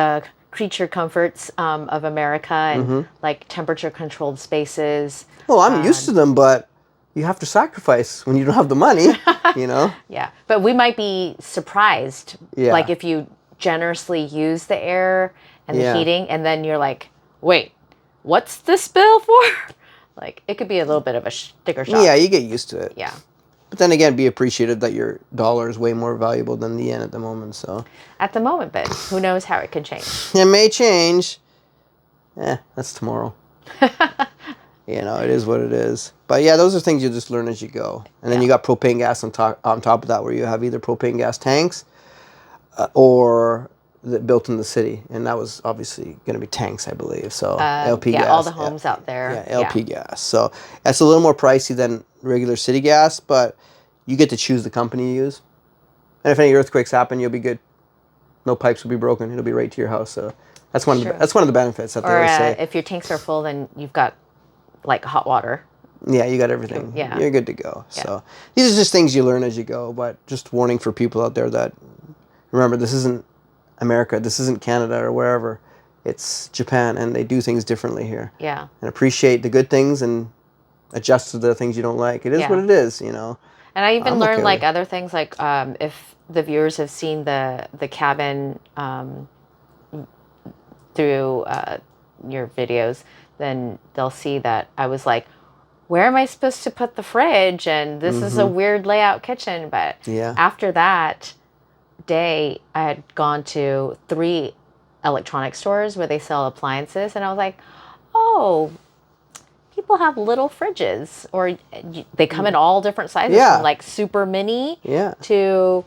creature comforts of America and like temperature controlled spaces. Well, I'm used to them, but you have to sacrifice when you don't have the money, you know? Yeah, but we might be surprised, like if you generously use the air and the heating, and then you're like, wait, what's this bill for? Like, it could be a little bit of a sticker shock. Yeah, you get used to it. Yeah. But then again, be appreciative that your dollar is way more valuable than the yen at the moment, so. At the moment, but who knows how it could change. It may change. That's tomorrow. You know, it is what it is. But yeah, those are things you just learn as you go. And then you got propane gas on top of that, where you have either propane gas tanks or built in the city. And that was obviously going to be tanks, I believe. So LP gas. Yeah, all the homes out there. Yeah, LP gas. So that's a little more pricey than regular city gas, but you get to choose the company you use. And if any earthquakes happen, you'll be good. No pipes will be broken. It'll be right to your house. So that's one of the benefits that they always say. If your tanks are full, then you've got like hot water. Yeah, you got everything. Yeah. You're good to go. Yeah. So these are just things you learn as you go, but just warning for people out there that, remember, this isn't America, this isn't Canada or wherever. It's Japan, and they do things differently here. Yeah. And appreciate the good things and adjust to the things you don't like. It is what it is, you know. And I even learned like other things, like if the viewers have seen the cabin through your videos, then they'll see that I was like, where am I supposed to put the fridge? And this is a weird layout kitchen. But after that day, I had gone to 3 electronic stores where they sell appliances. And I was like, oh, people have little fridges. Or they come in all different sizes, from like super mini to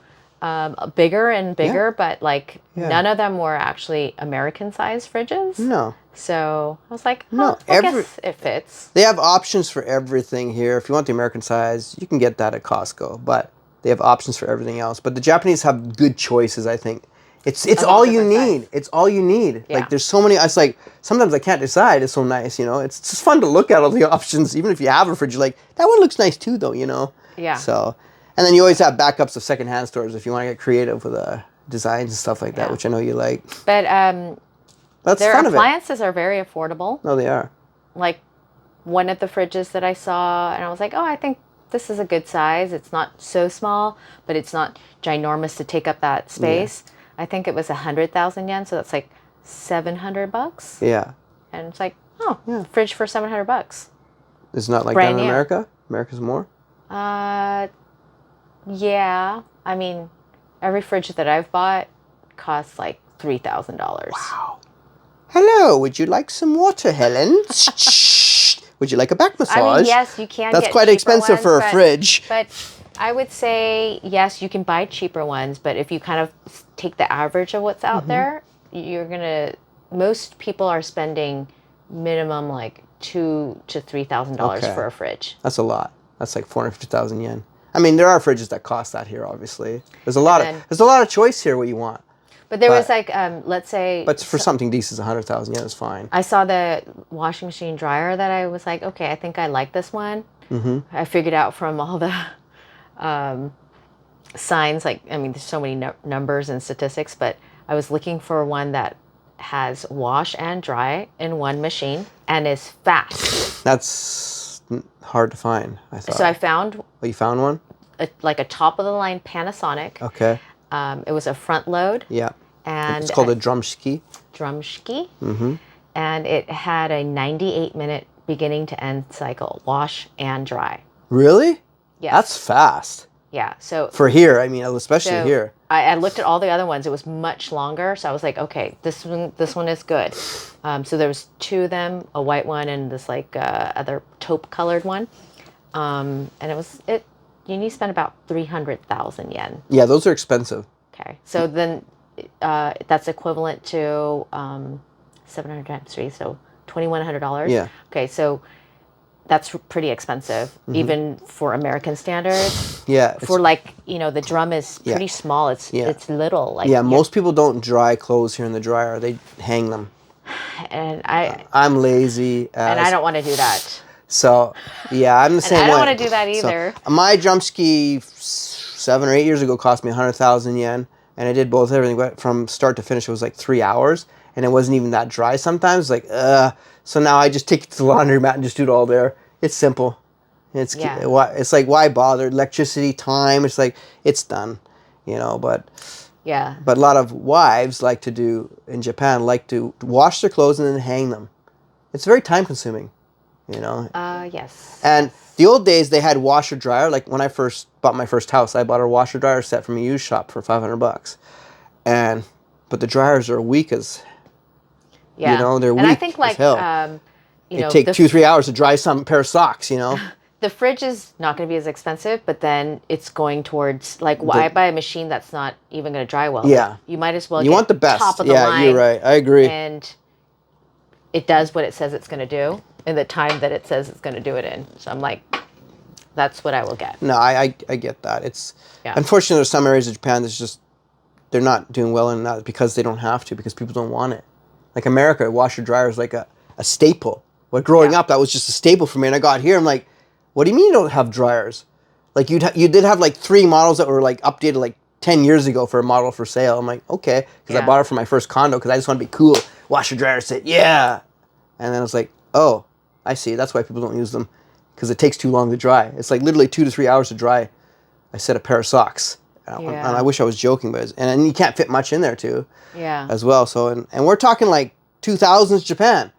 bigger and bigger. But like none of them were actually American-sized fridges. No. So I was like, I guess it fits. They have options for everything here. If you want the American size, you can get that at Costco, but they have options for everything else. But the Japanese have good choices, I think. It's all you need. Size. It's all you need. Yeah. Like, there's so many. It's like, sometimes I can't decide. It's so nice, you know. It's just fun to look at all the options. Even if you have a fridge, you're like, that one looks nice too, though, you know. Yeah. So, and then you always have backups of secondhand stores if you want to get creative with designs and stuff like that, which I know you like. But that's their fun of it. appliances are very affordable. No, they are. Like one of the fridges that I saw, and I was like, oh, I think this is a good size. It's not so small, but it's not ginormous to take up that space. Yeah. I think it was 100,000 yen, so that's like $700. Yeah. And it's like, fridge for $700. It's not like that in America? America's more? Yeah. I mean, every fridge that I've bought costs like $3,000. Wow. Hello, would you like some water, Helen? Would you like a back massage? I mean, yes, you can. That's get quite expensive for a fridge. But I would say, yes, you can buy cheaper ones, but if you kind of take the average of what's out there, most people are spending minimum like $2,000 to $3,000 for a fridge. That's a lot. That's like 450,000 yen. I mean, there are fridges that cost that here, obviously. There's a lot of choice here what you want. But there was like, let's say... But for something decent, 100,000 yen is fine. I saw the washing machine dryer that I was like, okay, I think I like this one. I figured out from all the signs, like, I mean, there's so many numbers and statistics, but I was looking for one that has wash and dry in one machine and is fast. That's hard to find, I thought. So I found... Oh, you found one? Like a top-of-the-line Panasonic. Okay. It was a front load. Yeah. And it's called a drumski. Drumski. And it had a 98-minute beginning to end cycle, wash and dry. Really? Yes. That's fast. Yeah. So for here, I mean, especially here. I looked at all the other ones. It was much longer. So I was like, okay, this one is good. So there was 2 of them, a white one and this like other taupe colored one. And you need to spend about 300,000 yen. Yeah, those are expensive. Okay. So then that's equivalent to 700 times 3, so $2,100. Yeah. Okay, so that's pretty expensive, even for American standards. Yeah. For like, the drum is pretty small. It's little. Like most people don't dry clothes here in the dryer. They hang them. and I'm lazy. and I don't want to do that. So, yeah, I'm the same way. I don't want to do that either. So, my drum ski 7 or 8 years ago cost me 100,000 yen, and I did everything, but from start to finish, it was like 3 hours, and it wasn't even that dry sometimes. Like, so now I just take it to the laundry mat and just do it all there. It's simple. It's like, why bother? Electricity, time. It's like, it's done, but. Yeah. But a lot of wives in Japan, like to wash their clothes and then hang them. It's very time consuming, Yes. And the old days, they had washer dryer. Like when I first bought my first house, I bought a washer dryer set from a used shop for $500. But the dryers are weak as, they're weak. And I think as hell. It take 2-3 hours to dry some pair of socks, The fridge is not going to be as expensive, but then it's going towards why buy a machine that's not even going to dry well? Yeah. Like, you might as well you get want the best. top of the line. Yeah, you're right. I agree. And it does what it says it's going to do in the time that it says it's going to do it in. So I'm like, that's what I will get. No, I get that. Unfortunately, there's some areas of Japan that's just, they're not doing well in that because they don't have to, because people don't want it. Like America, washer dryer is like a staple. But growing up, that was just a staple for me. And I got here, I'm like, what do you mean you don't have dryers? Like you did have like 3 models that were like updated like 10 years ago for a model for sale. I'm like, okay, because I bought it for my first condo because I just want to be cool. Washer dryer set, yeah. And then I was like, oh, I see. That's why people don't use them, because it takes too long to dry. It's like literally 2 to 3 hours to dry. I set a pair of socks, and I wish I was joking, but and you can't fit much in there too. Yeah. As well. So and we're talking like 2000s Japan.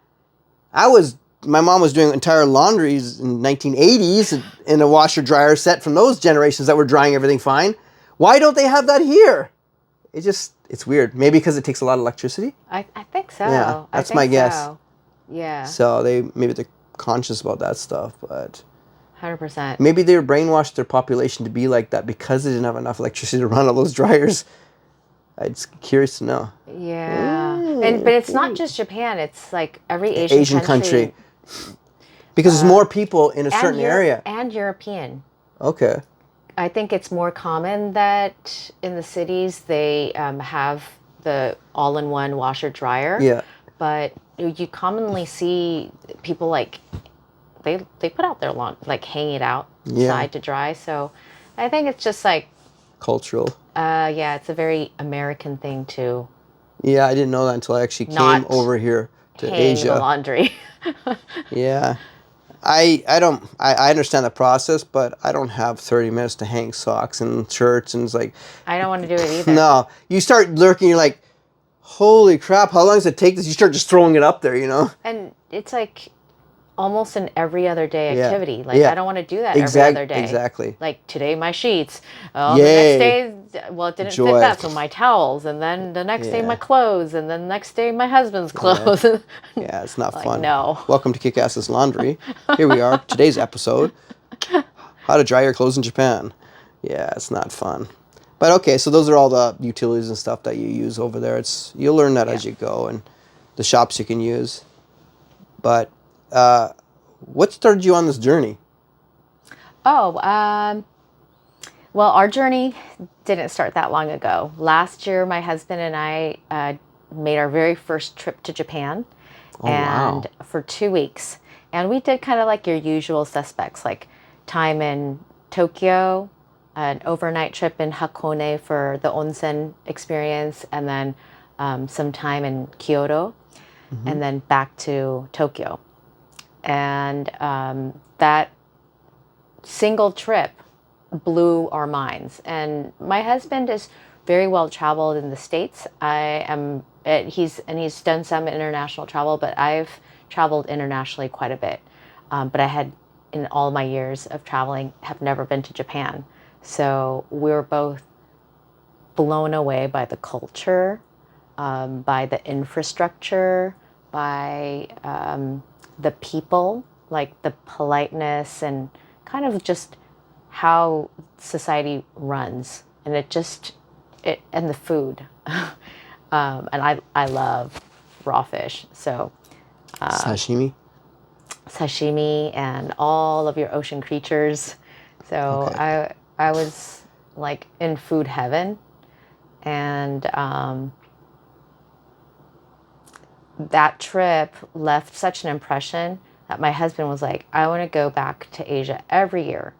My mom was doing entire laundries in 1980s in a washer dryer set from those generations that were drying everything fine. Why don't they have that here? It's weird. Maybe because it takes a lot of electricity. I think so. Yeah, that's my guess. Yeah. So maybe they're conscious about that stuff, but 100%. maybe they brainwashed their population to be like that because they didn't have enough electricity to run all those dryers. I'm just curious to know. Yeah. But it's not just Japan. It's like every Asian country. Because there's more people in a certain area. And European. Okay. I think it's more common that in the cities they have the all-in-one washer dryer. Yeah. But you commonly see people they put out their lawn, hang it outside to dry. So I think it's just cultural. It's a very American thing too. Yeah, I didn't know that until I actually came over here to Asia. The laundry. Yeah. I understand the process, but I don't have 30 minutes to hang socks and shirts, and it's like, I don't want to do it either. No. You start lurking, you're like, holy crap, how long does it take this? You start just throwing it up there, And it's like almost an every other day activity. I don't want to do that every other day. Exactly. Like today, my sheets. The next day, it didn't fit that, so my towels. And then the next day, my clothes. And then the next day, my husband's clothes. Yeah, it's not fun. No. Welcome to Kick-Ass's Laundry. Here we are, today's episode, how to dry your clothes in Japan. Yeah, it's not fun. But okay, so those are all the utilities and stuff that you use over there. You'll learn that as you go, and the shops you can use. But what started you on this journey? Well, our journey didn't start that long ago. Last year, my husband and I made our very first trip to Japan, for 2 weeks. And we did kind of like your usual suspects, like time in Tokyo, an overnight trip in Hakone for the onsen experience, and then some time in Kyoto, and then back to Tokyo. And that single trip blew our minds. And my husband is very well traveled in the States. He's done some international travel, but I've traveled internationally quite a bit. But I had, in all my years of traveling, have never been to Japan. So we were both blown away by the culture, by the infrastructure, by the people, like the politeness and kind of just how society runs, and and the food. And I love raw fish, so Sashimi. sashimi and all of your ocean creatures. So Okay. I was like in food heaven, and that trip left such an impression that my husband was like, I want to go back to Asia every year.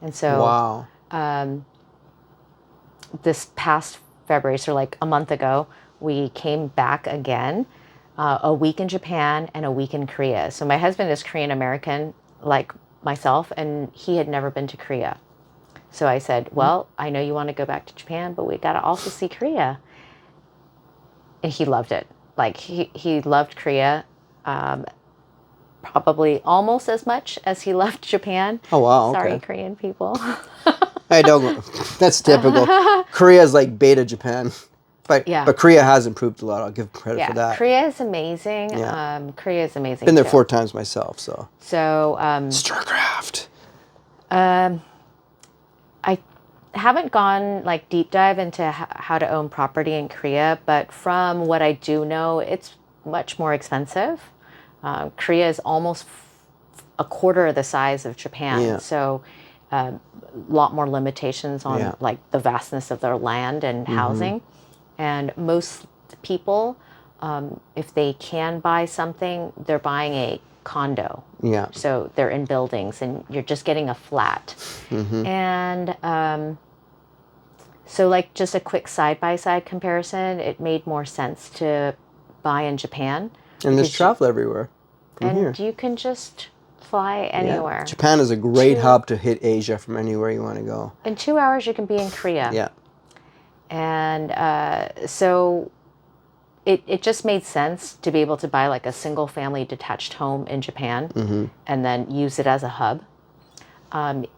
And so Wow. this past February, so like a month ago, we came back again, a week in Japan and a week in Korea. So my husband is Korean American, like myself, and he had never been to Korea. So I said, well, I know you want to go back to Japan, but we got to also see Korea. And he loved it. Like he loved Korea, probably almost as much as he loved Japan. Oh, wow. Sorry, Okay. Korean people. I don't. That's typical. Korea's like beta Japan, but Yeah. but Korea has improved a lot. I'll give credit for Yeah, that. Korea is amazing. Yeah. Korea is amazing. Been there too. 4 times myself, so. So Starcraft. I haven't gone like deep dive into how to own property in Korea, but from what I do know, it's much more expensive. Korea is almost a quarter of the size of Japan, Yeah. so a lot more limitations on Yeah. like the vastness of their land and housing. And most people, if they can buy something, they're buying a condo. Yeah. So they're in buildings and you're just getting a flat. And so like just a quick side-by-side comparison, it made more sense to buy in Japan. And there's because travel everywhere from and here. you can just fly anywhere. Yeah. Japan is a great Two- hub to hit Asia from anywhere you want to go. In 2 hours, you can be in Korea. Yeah. And so it just made sense to be able to buy like a single family detached home in Japan and then use it as a hub.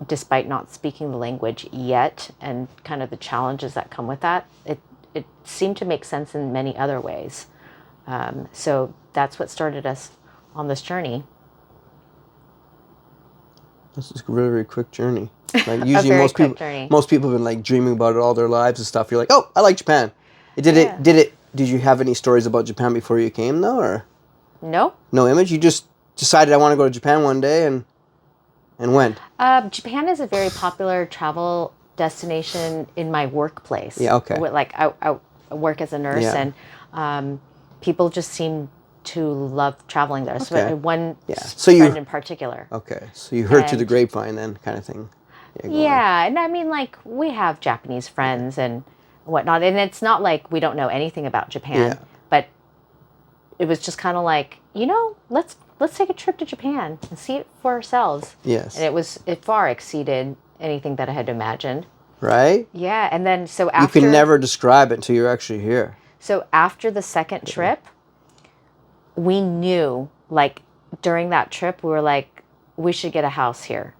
Despite not speaking the language yet and kind of the challenges that come with that, it seemed to make sense in many other ways. So that's what started us on this journey. This is a very, very quick journey. Like usually very most quick people journey. most people have been like dreaming about it all their lives and stuff. You're like, oh, I like Japan. Yeah. Did you have any stories about Japan before you came though, or No. no image? You just decided I want to go to Japan one day and went. Japan is a very popular travel destination in my workplace. Yeah, okay. Like I work as a nurse, Yeah. and people just seem to love traveling there. So Okay. one Yeah. So you- friend in particular. Okay, so you heard through the And- grapevine then, kind of thing. going. Yeah, and I mean, like, we have Japanese friends and whatnot, and it's not like we don't know anything about Japan, Yeah. but it was just kind of like, let's take a trip to Japan and see it for ourselves. Yes. And it far exceeded anything that I had imagined. Right? Yeah, and then so You after can never describe it until you're actually here. So after the second trip, we knew, like, during that trip, we were like, we should get a house here.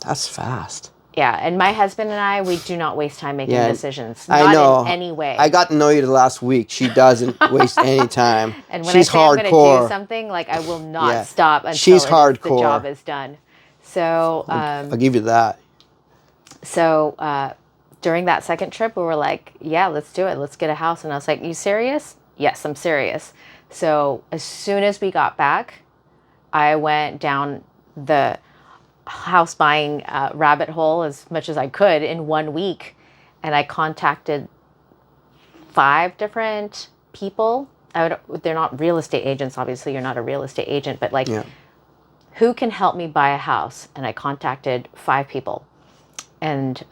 That's fast. Yeah, and my husband and I, we do not waste time making Yeah, decisions. I Not know. in any way. I got to know you the last week. She doesn't waste any time. And when She's I say I'm going to hardcore. do something, like, I will not Yeah. stop until She's the hardcore. job is done. So, I'll give you that. during that second trip, we were like, yeah, let's do it. Let's get a house. And I was like, you serious? Yes, I'm serious. So as soon as we got back, I went down the house buying rabbit hole as much as I could in 1 week. And I contacted 5 different people. They're not real estate agents. Obviously, you're not a real estate agent, but like, Yeah. who can help me buy a house? And I contacted 5 people. And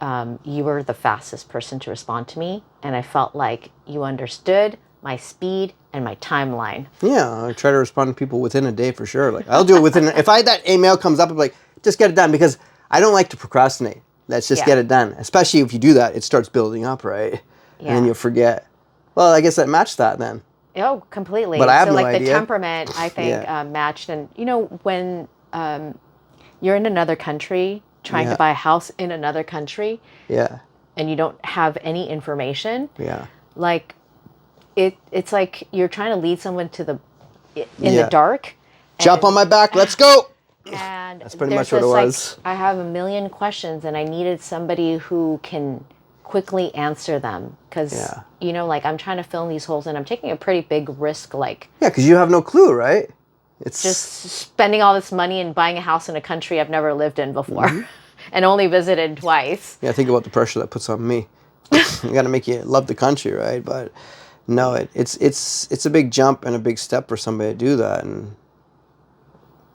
you were the fastest person to respond to me. And I felt like you understood my speed and my timeline. Yeah, I try to respond to people within a day for sure. Like I'll do it within. If that email comes up, I'm like, just get it done because I don't like to procrastinate. Let's just Yeah. get it done. Especially if you do that, it starts building up, right? And then Yeah. you'll forget. Well, I guess that matched that then. Oh, completely. But I have so no like the idea. temperament, I think, Yeah. matched. And when you're in another country trying Yeah. to buy a house in another country Yeah, and you don't have any information, yeah, like it's like you're trying to lead someone to in Yeah. the dark. Jump on my back. Let's go. And That's pretty there's much what it this, was. Like, I have a million questions, and I needed somebody who can quickly answer them because Yeah. like I'm trying to fill in these holes, and I'm taking a pretty big risk. Like, Yeah, because you have no clue, right? It's just spending all this money and buying a house in a country I've never lived in before and only visited twice. Yeah, think about the pressure that puts on me. You got to make you love the country, right? But no, it's a big jump and a big step for somebody to do that, and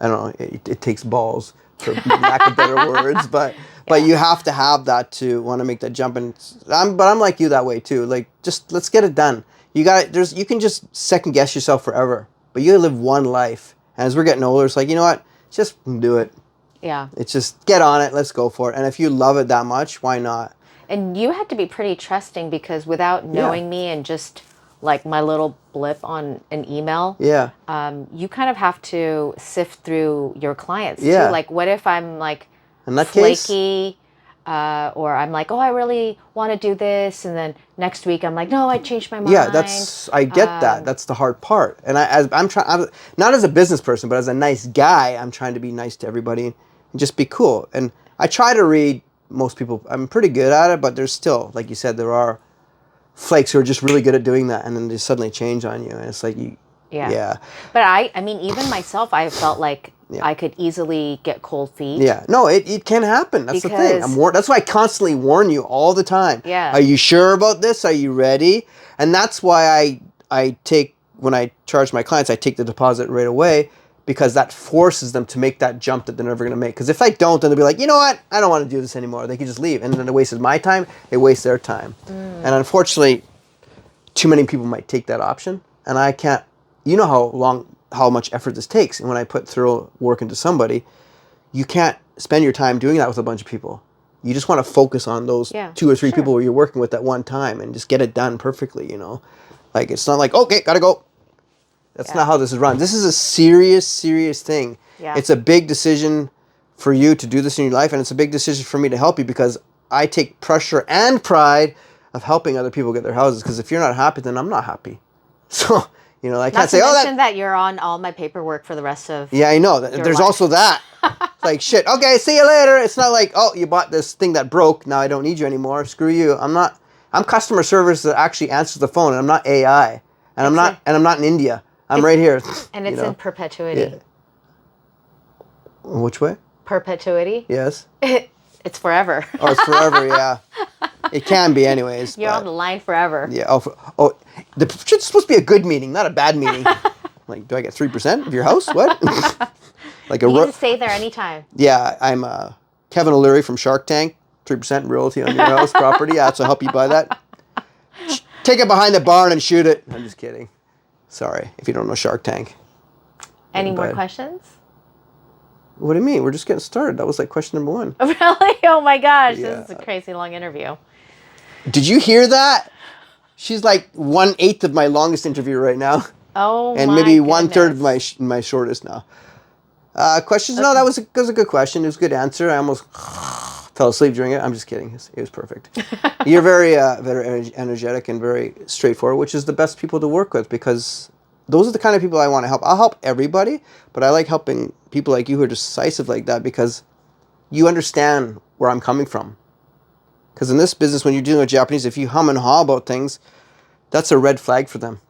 I don't know. It takes balls, for lack of better words, but you have to have that to want to make that jump. And I'm like you that way too. Like, just let's get it done. You can just second guess yourself forever, but you live one life. And as we're getting older, it's like, you know what? Just do it. Yeah. It's just get on it. Let's go for it. And if you love it that much, why not? And you had to be pretty trusting, because without knowing me and just like my little blip on an email, you kind of have to sift through your clients too. Like, what if I'm like flaky, or I'm like, oh, I really want to do this, and then next week I'm like, no, I changed my mind. Yeah, I get that. That's the hard part. And I'm trying, not as a business person, but as a nice guy, I'm trying to be nice to everybody and just be cool. And I try to read most people. I'm pretty good at it, but there's still, like you said, there are flakes who are just really good at doing that, and then they suddenly change on you, and it's like yeah. But I mean, even myself, I felt like I could easily get cold feet. Yeah, no, it can happen. That's the thing. That's why I constantly warn you all the time. Yeah. Are you sure about this? Are you ready? And that's why I take, when I charge my clients, I take the deposit right away, because that forces them to make that jump that they're never going to make. Because if I don't, then they'll be like, you know what? I don't want to do this anymore. They can just leave. And then it wasted my time. They waste their time. And unfortunately, too many people might take that option. And I can't, you know how much effort this takes. And when I put thorough work into somebody, you can't spend your time doing that with a bunch of people. You just want to focus on those 2 or 3 people where you're working with at one time and just get it done perfectly, you know? Like, it's not like, okay, gotta go. That's not how this is run. This is a serious, serious thing. Yeah. It's a big decision for you to do this in your life, and it's a big decision for me to help you, because I take pressure and pride of helping other people get their houses, because if you're not happy, then I'm not happy. So, you know, I can't say, that you're on all my paperwork for the rest of I know. There's also that. It's like, shit, okay, see you later. It's not like, oh, you bought this thing that broke, now I don't need you anymore. Screw you. I'm customer service that actually answers the phone, and I'm not AI. And I'm not in India. I'm right here. And it's in perpetuity. Yeah. Which way? Perpetuity? Yes. It's forever. Oh, it's forever, yeah. It can be anyways. You're on the line forever. Yeah. It's supposed to be a good meeting, not a bad meeting. Like, do I get 3% of your house? What? Like you can stay there anytime. Yeah, I'm Kevin O'Leary from Shark Tank. 3% royalty on your house property. Yeah, so I'll help you buy that. Take it behind the barn and shoot it. I'm just kidding. Sorry, if you don't know Shark Tank. Any more questions? What do you mean? We're just getting started. That was like question number 1. Really? Oh my gosh, this is a crazy long interview. Did you hear that? She's like 1/8 of my longest interview right now. Oh, and maybe 1/3 of my shortest now. Questions? Okay. No, that was a good question. It was a good answer. I almost fell asleep during it. I'm just kidding. It was perfect. You're very energetic and very straightforward, which is the best people to work with, because those are the kind of people I want to help. I'll help everybody, but I like helping people like you who are decisive like that, because you understand where I'm coming from. Because in this business, when you're dealing with Japanese, if you hum and haw about things, that's a red flag for them,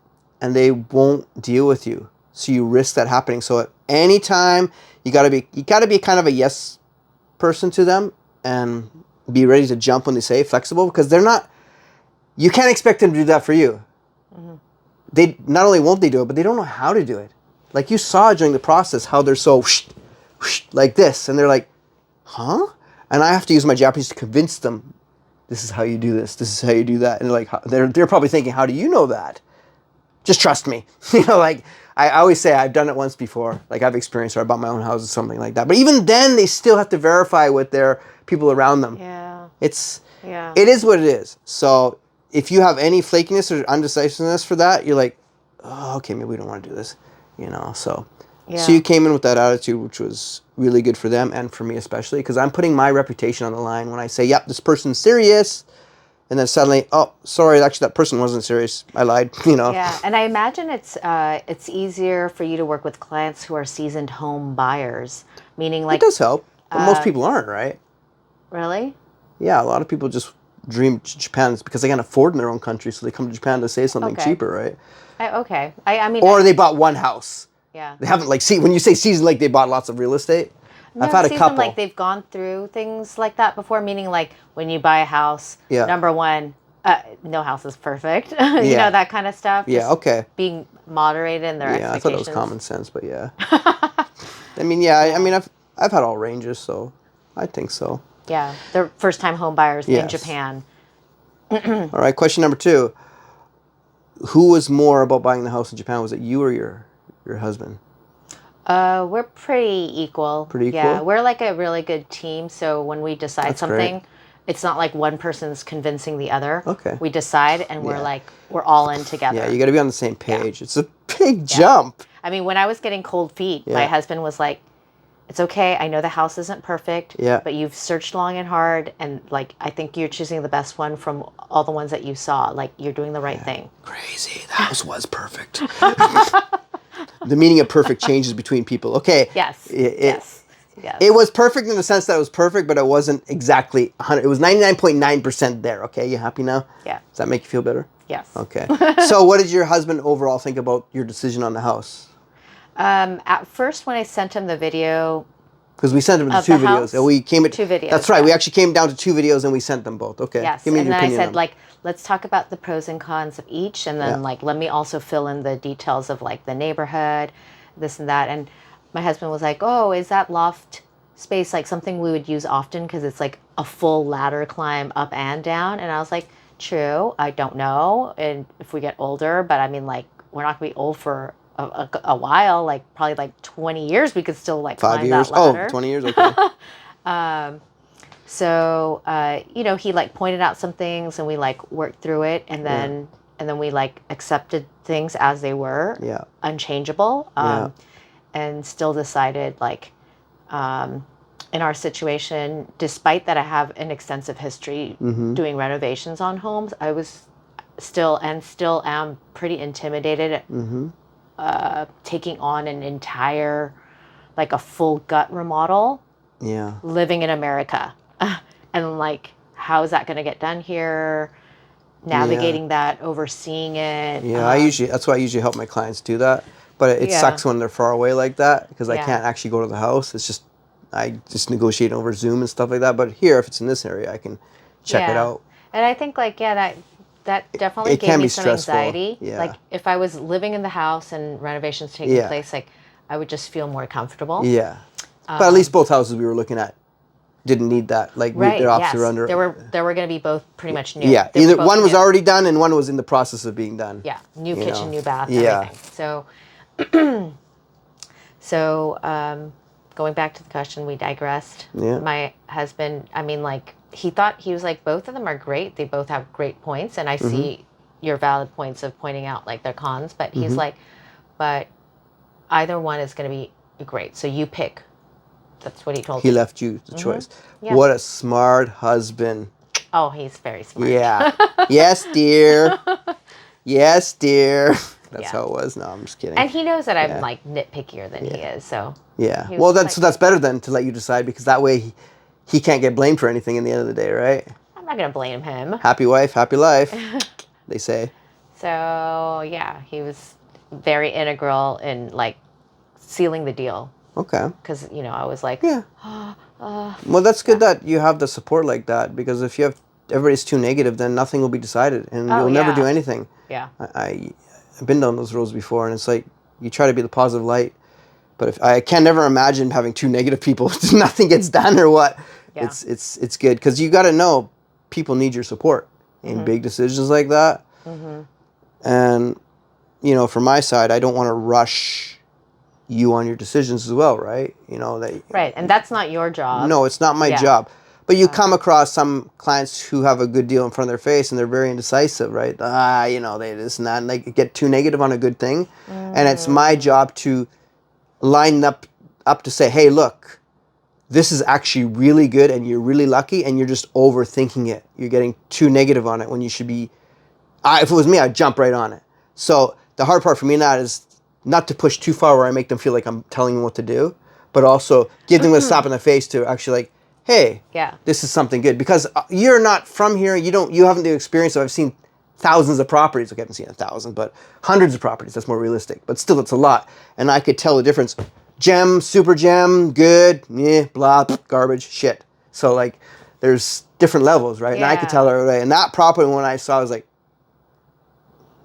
and they won't deal with you. So you risk that happening. So at any time, you gotta be kind of a yes person to them, and be ready to jump when they say flexible, because you can't expect them to do that for you. Mm-hmm. They not only won't they do it, but they don't know how to do it. Like you saw during the process how they're so whoosh, whoosh, like this, and they're like, huh? And I have to use my Japanese to convince them, this is how you do this, this is how you do that. And they're probably thinking, how do you know that? Just trust me. You know, like I always say, I've done it once before. Like I've experienced, or I bought my own house or something like that. But even then, they still have to verify with their people around them. Yeah. It is what it is. So if you have any flakiness or undecisiveness for that, you're like, oh, okay, maybe we don't want to do this. You know, so you came in with that attitude, which was really good for them and for me especially, because I'm putting my reputation on the line when I say, yep, this person's serious. And then suddenly, oh, sorry, actually that person wasn't serious. I lied, you know. Yeah, and I imagine it's easier for you to work with clients who are seasoned home buyers, meaning like... It does help, but most people aren't, right? Really? Yeah, a lot of people just dream Japan because they can't afford in their own country, so they come to Japan to save something cheaper, right? Okay. I mean... Or they bought one house, Yeah. They haven't like when you say seasoned, like they bought lots of real estate. No, I've had a seasoned, couple. like they've gone through things like that before, meaning like when you buy a house, Yeah. number one, no house is perfect. You know, that kind of stuff. Yeah, Just okay. being moderated in their expectations. I thought it was common sense, but yeah. I mean, I mean, I've had all ranges, so I think so. Yeah, they're first-time home buyers in Japan. All right, question number 2. Who was more about buying the house in Japan? Was it you or your husband? We're pretty equal. Pretty equal? Yeah, we're like a really good team. So when we decide That's something, great. it's not like one person's convincing the other. Okay. We decide and we're all in together. Yeah, you got to be on the same page. It's a big jump. I mean, when I was getting cold feet, my husband was like, "It's okay. I know the house isn't perfect, but you've searched long and hard, and like I think you're choosing the best one from all the ones that you saw. Like you're doing the right thing." Crazy. The house was perfect. The meaning of perfect changes between people. Okay. Yes. Yes. Yes. It was perfect in the sense that it was perfect, but it wasn't exactly 100. It was 99.9% there. Okay, you happy now? Yeah. Does that make you feel better? Yes. Okay. So what did your husband overall think about your decision on the house? At first, when I sent him the video, Because we sent him the Of 2 the videos. house? And we came 2 videos, That's right. yeah. We actually came down to 2 videos and we sent them both. Okay. yes, Give me and your then I opinion on said them. like, let's talk about the pros and cons of each, and then like let me also fill in the details of like the neighborhood, this and that. And my husband was like, "Oh, is that loft space like something we would use often because it's like a full ladder climb up and down?" And I was like, "True, I don't know, and if we get older, but I mean like we're not gonna be old for a while, like probably like 20 years we could still like 5 climb years? that ladder." Oh, 20 years? Okay. So, you know, he like pointed out some things and we like worked through it, and then we like accepted things as they were, unchangeable, and still decided like, in our situation, despite that I have an extensive history doing renovations on homes, I was still am pretty intimidated at taking on an entire, like a full gut remodel. Yeah. Living in America. And like, how is that going to get done here? Navigating that, overseeing it. Yeah, that's why I usually help my clients do that. But it sucks when they're far away like that because I can't actually go to the house. It's just, I just negotiate over Zoom and stuff like that. But here, if it's in this area, I can check it out. And I think like, that definitely It gave can me be some stressful. anxiety. Yeah. Like if I was living in the house and renovations taking place, like I would just feel more comfortable. Yeah. But at least both houses we were looking at didn't need that. Like they're opposite under. There were going to be both pretty much new. Yeah. They were Either both one was new. already done and one was in the process of being done. Yeah. New kitchen, know. new bath, Yeah. everything. So, going back to the question, we digressed. Yeah. My husband, I mean, like, he was like, both of them are great. They both have great points. And I see your valid points of pointing out, like, their cons. But he's like, but either one is going to be great. So you pick. That's what he told me. He left you the choice. Yeah. What a smart husband. Oh, he's very smart. Yeah. Yes, dear. Yes, dear. That's how it was. No, I'm just kidding. And he knows that I'm, like, nitpickier than he is. So. Yeah. He was Well, like, that's better than to let you decide because that way he can't get blamed for anything in the end of the day, right? I'm not going to blame him. Happy wife, happy life, they say. So, yeah, he was very integral in, like, sealing the deal. Okay. Because, you know, I was like... Yeah. Well, that's good that you have the support like that because if you have... Everybody's too negative, then nothing will be decided and you'll never do anything. Yeah. I've been down those roads before and it's like you try to be the positive light. But if I can never imagine having 2 negative people, nothing gets done or what. Yeah. It's good because you got to know people need your support in big decisions like that. And you know, from my side, I don't want to rush you on your decisions as well, right? You know that. Right, and that's not your job. No, it's not my job. But you come across some clients who have a good deal in front of their face and they're very indecisive, right? You know, they this and that, and they get too negative on a good thing. And it's my job to line up to say, hey, look, this is actually really good and you're really lucky and you're just overthinking it. You're getting too negative on it when you should be... if it was me, I'd jump right on it. So the hard part for me now is not to push too far where I make them feel like I'm telling them what to do, but also give them a slap in the face to actually like, hey, this is something good. Because you're not from here, you haven't the experience. So I've seen thousands of properties. Okay, I haven't seen 1,000, but hundreds of properties. That's more realistic. But still, it's a lot. And I could tell the difference. Gem, super gem, good, yeah, blah, garbage, shit. So like, there's different levels, right? And I could tell right away. And that property, when I saw, I was like,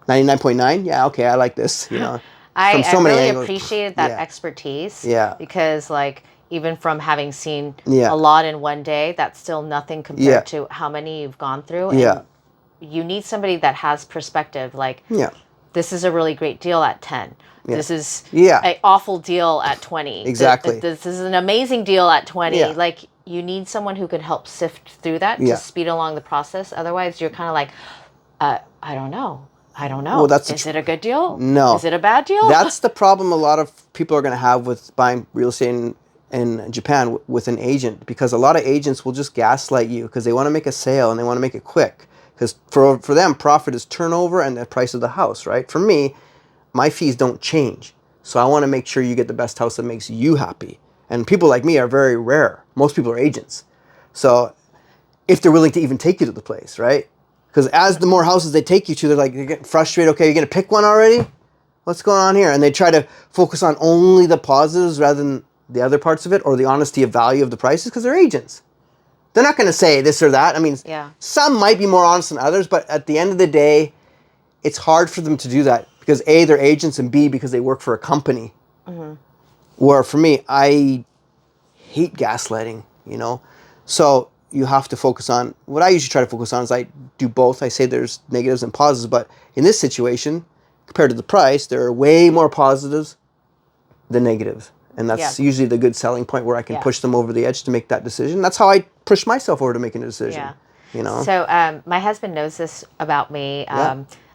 99.9? Yeah, okay, I like this, you know. I so many really angles. appreciated that expertise. Yeah. Because like, even from having seen a lot in one day, that's still nothing compared to how many you've gone through. And you need somebody that has perspective. Like, this is a really great deal at 10. This is an awful deal at 20. Exactly. This is an amazing deal at 20. Like, you need someone who can help sift through that to speed along the process. Otherwise, you're kind of like, I don't know. Well, is it a good deal? No. Is it a bad deal? That's the problem a lot of people are going to have with buying real estate in Japan with an agent, because a lot of agents will just gaslight you because they want to make a sale and they want to make it quick. Because for them, profit is turnover and the price of the house, right? For me, my fees don't change. So I want to make sure you get the best house that makes you happy. And people like me are very rare. Most people are agents. So if they're willing to even take you to the place, right? Because as the more houses they take you to, they're getting frustrated. Okay, you're going to pick one already? What's going on here? And they try to focus on only the positives rather than the other parts of it, or the honesty of value of the prices, because they're agents. They're not going to say this or that. I mean, some might be more honest than others, but at the end of the day, it's hard for them to do that because A, they're agents, and B, because they work for a company. Where for me, I hate gaslighting, you know? So you have to focus on, what I usually try to focus on is I do both. I say there's negatives and positives, but in this situation, compared to the price, there are way more positives than negatives. And that's usually the good selling point where I can push them over the edge to make that decision. That's how I push myself over to making a decision. You know? So my husband knows this about me.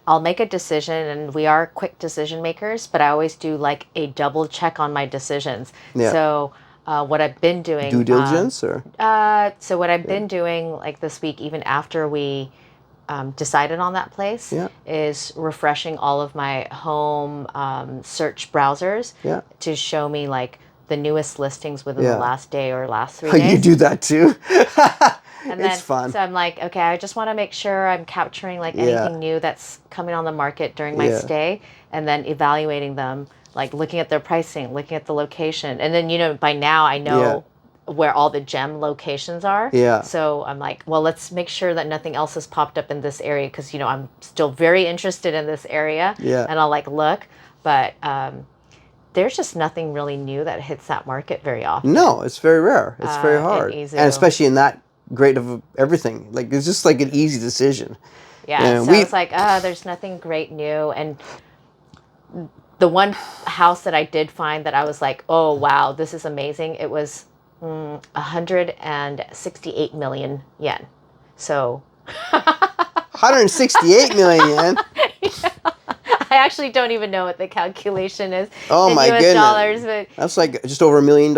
I'll make a decision, and we are quick decision makers, but I always do like a double check on my decisions. So what I've been doing... Due diligence? So what I've been doing like this week, even after we decided on that place, is refreshing all of my home search browsers to show me like the newest listings within the last day or last 3 days. You do that too? And then, it's fun. So I'm like, okay, I just want to make sure I'm capturing like anything new that's coming on the market during my stay, and then evaluating them, like looking at their pricing, looking at the location. And then, you know, by now I know where all the gem locations are. So I'm like, well, let's make sure that nothing else has popped up in this area, because, you know, I'm still very interested in this area. And I'll like look, but there's just nothing really new that hits that market very often. No, it's very rare. It's very hard. And especially in that great of everything. Like, it's just like an easy decision. So it's like, there's nothing great new. And the one house that I did find that I was like, oh, wow, this is amazing. It was 168 million yen. So 168 million yen? I actually don't even know what the calculation is in my US goodness. Dollars. But that's like just over $1 million.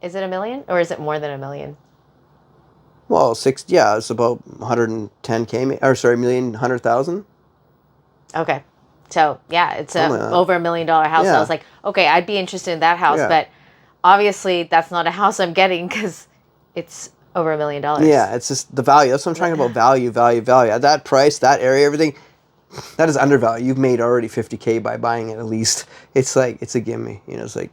Is it $1 million, or is it more than $1 million? Well, it's about 110K, or sorry, 100,000. Okay. So, yeah, it's over $1 million house. So I was like, okay, I'd be interested in that house, but obviously that's not a house I'm getting because it's over $1 million. Yeah, it's just the value. That's what I'm talking about. Value. At that price, that area, everything, that is undervalued. You've made already 50K by buying it at least. It's like, it's a gimme. You know, it's like,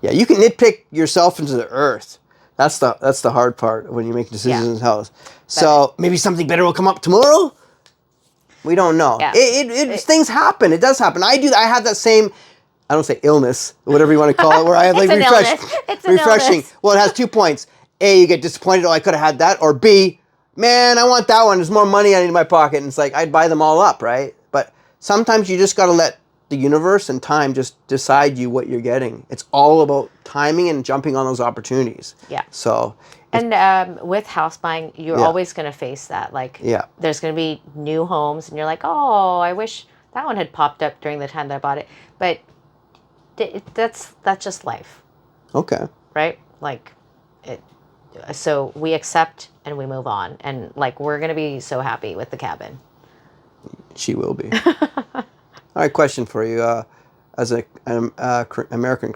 yeah, you can nitpick yourself into the earth. That's the hard part when you make decisions in the house. So maybe something better will come up tomorrow. We don't know. Things happen. It does happen. I have that same, I don't say illness, whatever you want to call it, where I have like refreshing. Well, it has 2 points. A, you get disappointed, oh, I could have had that. Or B, man, I want that one. There's more money I need in my pocket. And it's like, I'd buy them all up, right? But sometimes you just got to let the universe and time just decide you what you're getting. It's all about timing and jumping on those opportunities. So. And with house buying, you're always going to face that. Like, there's going to be new homes, and you're like, oh, I wish that one had popped up during the time that I bought it. But that's just life. Okay. Right? Like, so we accept and we move on. And, like, we're going to be so happy with the cabin. She will be. All right, question for you. As an Korean-American,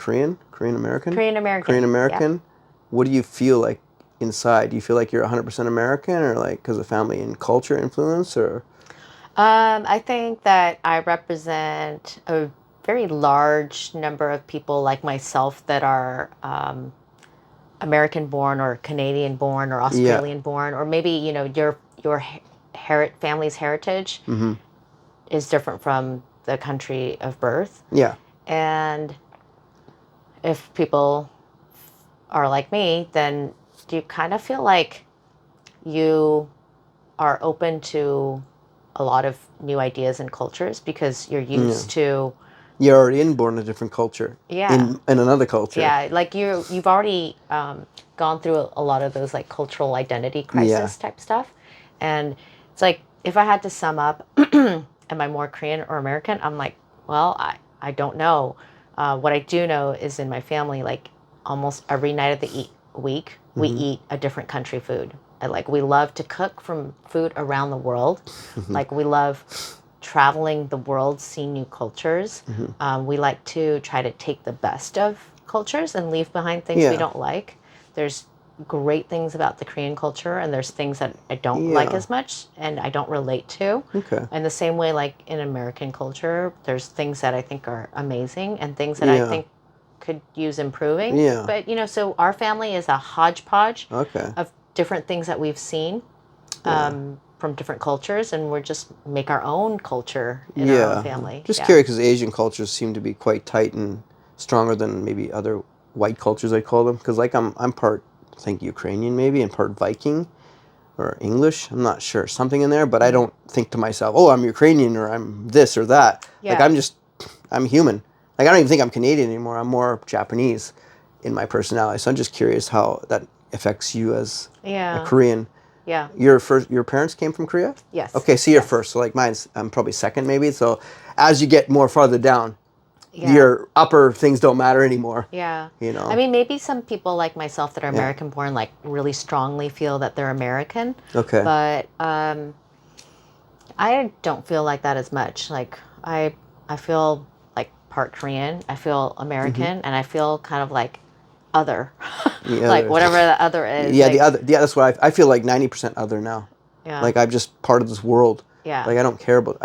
what do you feel like inside? Do you feel like you're 100% American, or like because of family and culture influence, or? I think that I represent a very large number of people like myself that are American born or Canadian born or Yeah. Australian born, or maybe, your family's heritage is different from the country of birth. Yeah. And if people are like me, then do you kind of feel like you are open to a lot of new ideas and cultures because you're used to You're already inborn in a different culture. Yeah. In another culture. Yeah, like you've already gone through a lot of those like cultural identity crisis type stuff, and it's like if I had to sum up, am I more Korean or American? I'm like, well, I don't know. What I do know is in my family, like almost every night of the week, we eat a different country food. And like we love to cook from food around the world. Like we love traveling the world, seeing new cultures. We like to try to take the best of cultures and leave behind things we don't like. There's great things about the Korean culture, and there's things that I don't like as much and I don't relate to. Okay. And the same way, like in American culture, there's things that I think are amazing and things that I think could use improving. Yeah. But, so our family is a hodgepodge Okay. of different things that we've seen from different cultures, and we're just make our own culture in our own family. Just curious because Asian cultures seem to be quite tight and stronger than maybe other white cultures, I call them. Because like I'm part, I think, Ukrainian maybe, and part Viking or English. I'm not sure. Something in there, but I don't think to myself, oh, I'm Ukrainian or I'm this or that. Yeah. Like I'm human. Like I don't even think I'm Canadian anymore. I'm more Japanese in my personality. So I'm just curious how that affects you as a Korean. Yeah. Your parents came from Korea? Yes. Okay, so you're first. So like mine's, I'm probably second maybe. So as you get more farther down, your upper things don't matter anymore. Yeah. I mean, maybe some people like myself that are American born like really strongly feel that they're American. Okay. But I don't feel like that as much. Like I feel like part Korean, I feel American, and I feel kind of like other. Like whatever the other is. Yeah, like, the other. Yeah, that's what I feel like 90% other now. Yeah. Like I'm just part of this world. Yeah. Like I don't care about.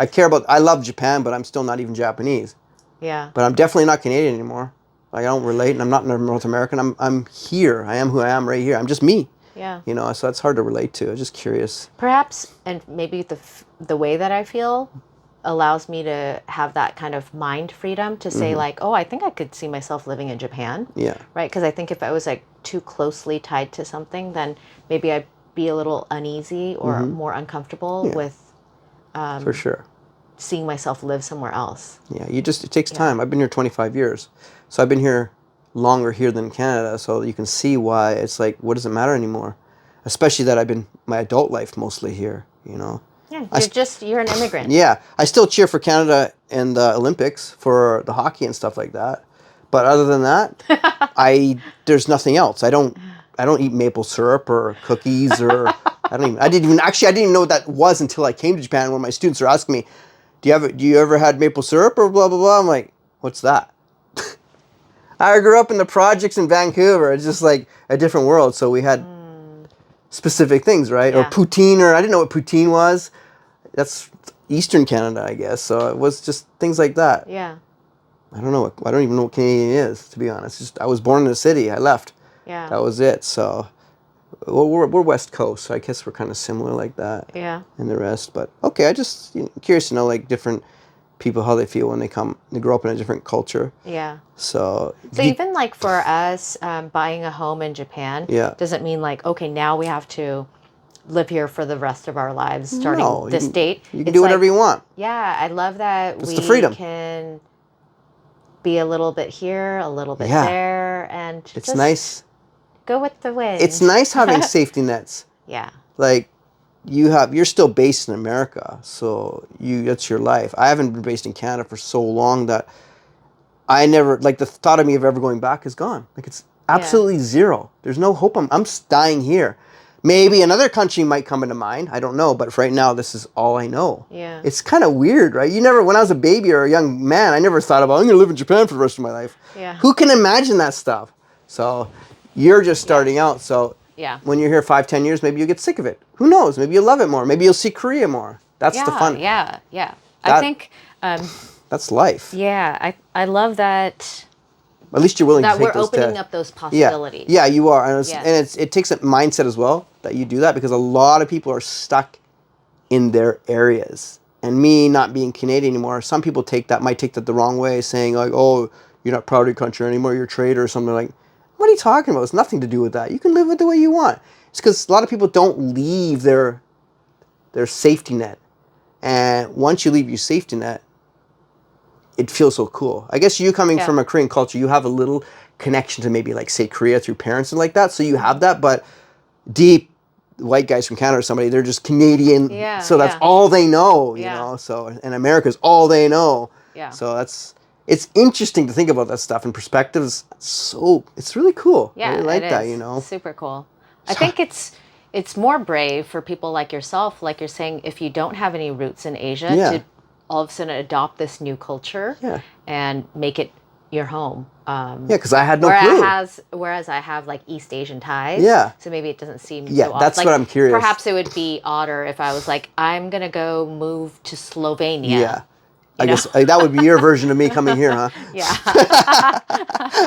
I love Japan, but I'm still not even Japanese. Yeah. But I'm definitely not Canadian anymore. Like I don't relate, and I'm not North American. I'm here. I am who I am right here. I'm just me. Yeah. So that's hard to relate to. I'm just curious. Perhaps, and maybe the way that I feel allows me to have that kind of mind freedom to say like, oh, I think I could see myself living in Japan. Yeah. Right? Because I think if I was like too closely tied to something, then maybe I'd be a little uneasy or more uncomfortable with for sure seeing myself live somewhere else. Yeah, it takes time. I've been here 25 years. So I've been here longer here than Canada, so you can see why it's like, what does it matter anymore? Especially that I've been my adult life mostly here, Yeah, you're an immigrant. Yeah, I still cheer for Canada in the Olympics for the hockey and stuff like that. But other than that, there's nothing else. I don't eat maple syrup or cookies or I didn't even know what that was until I came to Japan. When my students are asking me, do you ever had maple syrup or blah blah blah? I'm like, what's that? I grew up in the projects in Vancouver. It's just like a different world. So we had specific things, right? Yeah. Or poutine, or I didn't know what poutine was. That's Eastern Canada, I guess. So it was just things like that. Yeah. I don't even know what Canadian is, to be honest. I was born in a city. I left. Yeah. That was it. So we're West Coast, so I guess we're kind of similar like that. Yeah. And the rest, but okay. I just curious to know like different people how they feel when they grow up in a different culture. Yeah. So even like for us, buying a home in Japan doesn't mean like, okay, now we have to live here for the rest of our lives starting this date. You can do whatever you want. Yeah, I love that it's the freedom. Can be a little bit here, a little bit there, and it's just nice. Go with the wind. It's nice having safety nets. Yeah. Like you're still based in America, so that's your life. I haven't been based in Canada for so long that I never, like, the thought of me of ever going back is gone. Like, it's absolutely zero. There's no hope. I'm dying here. Maybe another country might come into mind. I don't know. But for right now, this is all I know. Yeah. It's kind of weird, right? When I was a baby or a young man, I never thought about, I'm going to live in Japan for the rest of my life. Yeah. Who can imagine that stuff? So you're just starting out. So when you're here 5-10 years, maybe you'll get sick of it. Who knows? Maybe you'll love it more. Maybe you'll see Korea more. That's the fun. Yeah. I That- think, That's life. I love that At least you're willing to that take we're those opening tests. up those possibilities. Yeah, you are. And, Yes. it takes a mindset as well that you do that, because a lot of people are stuck in their areas. And me not being Canadian anymore, some people might take that the wrong way, saying like, oh, you're not proud of your country anymore, you're a traitor or something. Like, what are you talking about? It's nothing to do with that. You can live it the way you want. It's because a lot of people don't leave their safety net. And once you leave your safety net, it feels so cool. I guess you coming from a Korean culture, you have a little connection to maybe like say Korea through parents and like that. So you have that, but deep white guys from Canada or somebody, they're just Canadian. So that's all they know, you know. So and America's all they know. So it's interesting to think about that stuff in perspectives. So it's really cool. Yeah, I really like it that, is. you know. Super cool. I think it's more brave for people like yourself, like you're saying, if you don't have any roots in Asia, to all of a sudden adopt this new culture and make it your home. Because I had no clue. Whereas I have like East Asian ties. So maybe it doesn't seem so odd. That's like, what I'm curious. Perhaps it would be odder if I was like, I'm going to go move to Slovenia. Yeah. I guess that would be your version of me coming here, huh?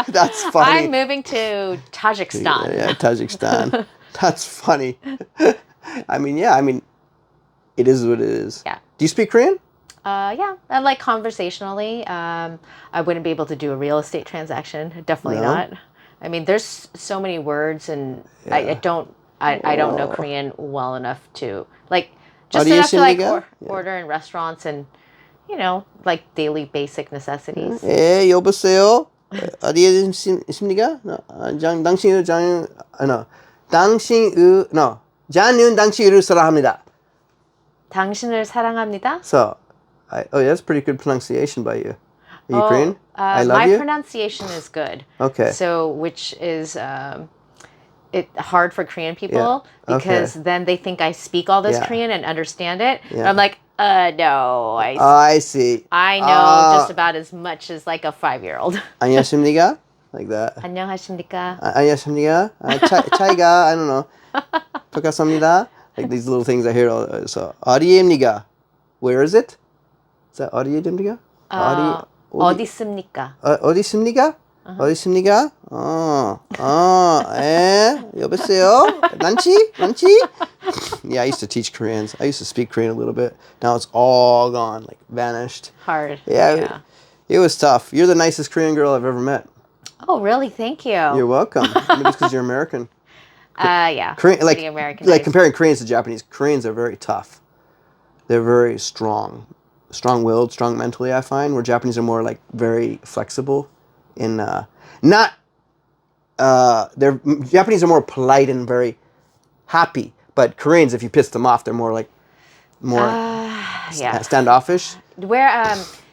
That's funny. I'm moving to Tajikistan. Yeah, Tajikistan. That's funny. I mean, it is what it is. Yeah. Do you speak Korean? Yeah, and like conversationally, I wouldn't be able to do a real estate transaction. Definitely not. I mean, there's so many words, and I don't know Korean well enough to like just enough to like order in restaurants and like daily basic necessities. 예, 여보세요. 어디에 있습니까? 저는 당신을 사랑합니다. 당신을 사랑합니다. So, that's pretty good pronunciation by you. Are you Korean? I love my you. pronunciation is good. Okay. So, which is hard for Korean people because then they think I speak all this Korean and understand it. And I'm like, no. I see. I know just about as much as like a 5-year-old. 안녕하십니까? Like that. 안녕하십니까? 안녕하십니까? 차이가, I don't know. 반갑습니다. Like these little things I hear. So, 어디입니까? Where is it? Is that 어디입니까? 어디 있습니까? 어디 있습니까? 어디 있습니까? 여보세요? 난치? Yeah, I used to teach Koreans. I used to speak Korean a little bit. Now it's all gone, like vanished. Hard. Yeah. It was tough. You're the nicest Korean girl I've ever met. Oh, really? Thank you. You're welcome. Maybe it's because you're American. Yeah. Korean, Americanized. like comparing Koreans to Japanese, Koreans are very tough. They're very strong-willed, strong mentally, I find, where Japanese are more like very flexible. Japanese are more polite and very happy, but Koreans, if you piss them off, they're more standoffish.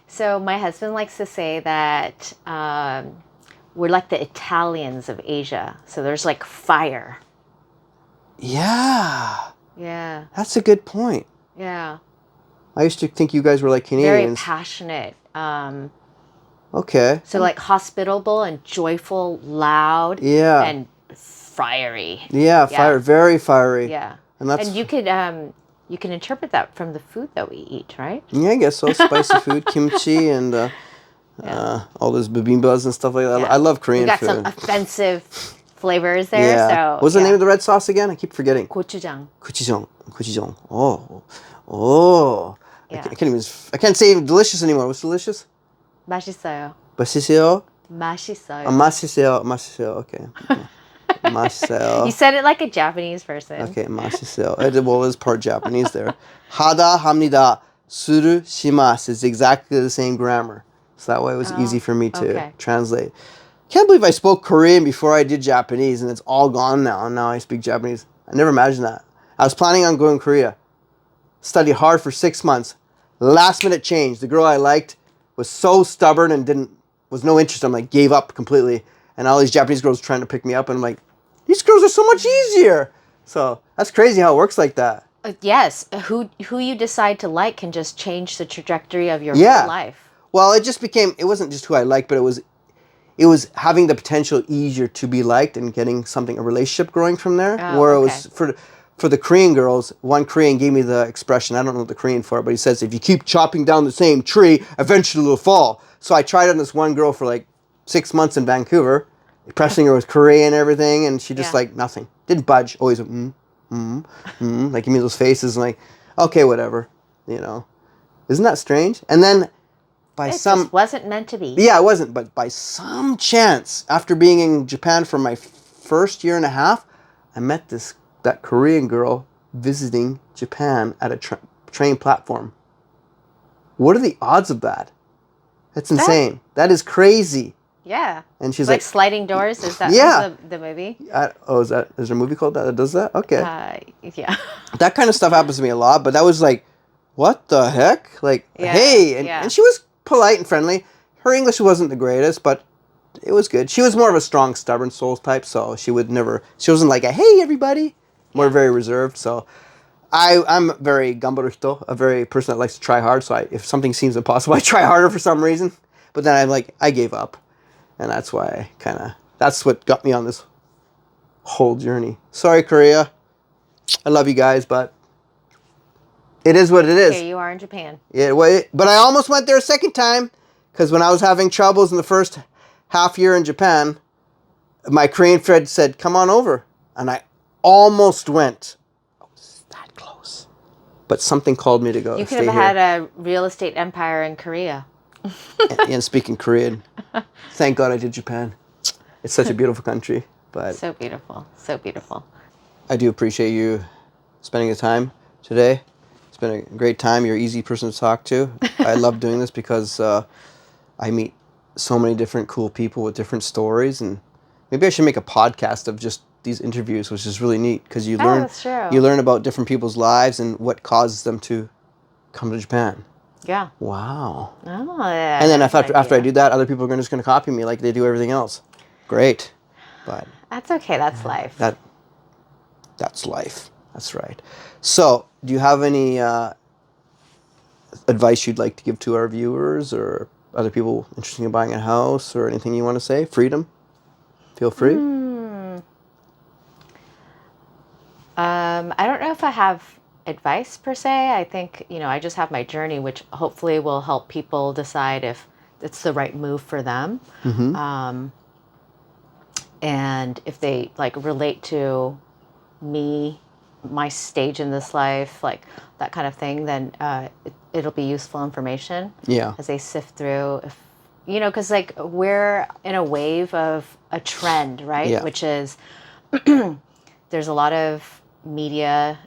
So my husband likes to say that we're like the Italians of Asia. So there's like fire. Yeah. That's a good point. Yeah. I used to think you guys were like Canadians. Very passionate. Okay. So like hospitable and joyful, loud. Yeah. And fiery. Yeah, very fiery. Yeah. And you can interpret that from the food that we eat, right? Yeah, I guess so. Spicy food, kimchi, and all those bibimbas and stuff like that. I love Korean food. We got some offensive flavors there. Yeah. So, What's the name of the red sauce again? I keep forgetting. Gochujang. Gochujang. Oh. Yeah. I can't say delicious anymore. What's delicious? 맛있어요. 맛있어요? 맛있어요. 맛있어요. Okay. 맛있어요. You said it like a Japanese person. Okay, 맛있어요. Well, it was part Japanese there. 하다 합니다. 수를 시마스. It's exactly the same grammar. So that way it was easy for me to translate. Can't believe I spoke Korean before I did Japanese, and it's all gone now. And now I speak Japanese. I never imagined that. I was planning on going to Korea. Studied hard for 6 months. Last minute change. The girl I liked was so stubborn and was no interest. I'm like, gave up completely. And all these Japanese girls trying to pick me up, and I'm like, these girls are so much easier. So that's crazy how it works like that. Yes, who you decide to like can just change the trajectory of your whole life. Well, it wasn't just who I liked, but it was having the potential easier to be liked and getting a relationship growing from there. It was for for the Korean girls, one Korean gave me the expression, I don't know the Korean for it, but he says, if you keep chopping down the same tree, eventually it'll fall. So I tried on this one girl for like 6 months in Vancouver, impressing her with Korean and everything, and she just like nothing. Didn't budge. Always went, like give me those faces and like, okay, whatever, you know. Isn't that strange? And then It just wasn't meant to be. Yeah, it wasn't, but by some chance, after being in Japan for my first year and a half, I met that Korean girl visiting Japan at a train platform. What are the odds of that? That's insane. That is crazy. Yeah. And she's like Sliding Doors. Is that the movie? Is there a movie called that does that? Okay. Yeah. That kind of stuff happens to me a lot, but that was like, what the heck? Like, hey, and she was polite and friendly. Her English wasn't the greatest, but it was good. She was more of a strong, stubborn soul type, so she wasn't like a hey everybody. More very reserved. So I'm very gambaru, a very person that likes to try hard. So if something seems impossible, I try harder for some reason. But then I gave up, and that's why that's what got me on this whole journey. Sorry, Korea. I love you guys, but it is what it is. Here you are in Japan. Yeah, but I almost went there a second time, because when I was having troubles in the first half year in Japan, my Korean friend said, come on over. And I almost went. I was that close. But something called me to go. You could have had a real estate empire in Korea. and speaking Korean. Thank God I did Japan. It's such a beautiful country. But so beautiful. So beautiful. I do appreciate you spending the time today. It's been a great time. You're an easy person to talk to. I love doing this because I meet so many different cool people with different stories, and maybe I should make a podcast of just these interviews, which is really neat because you learn about different people's lives and what causes them to come to Japan. Yeah. Wow. Oh, yeah. And then after I do that, other people are just going to copy me like they do everything else. Great. But that's okay. That's life. That's life. That's right. So, do you have any advice you'd like to give to our viewers or other people interested in buying a house or anything you want to say? Freedom? Feel free. I don't know if I have advice per se. I think, I just have my journey, which hopefully will help people decide if it's the right move for them. Mm-hmm. And if they relate to me, my stage in this life, that kind of thing, then it'll be useful information. Yeah. As they sift through, because we're in a wave of a trend, right? Yeah. Which is there's a lot of media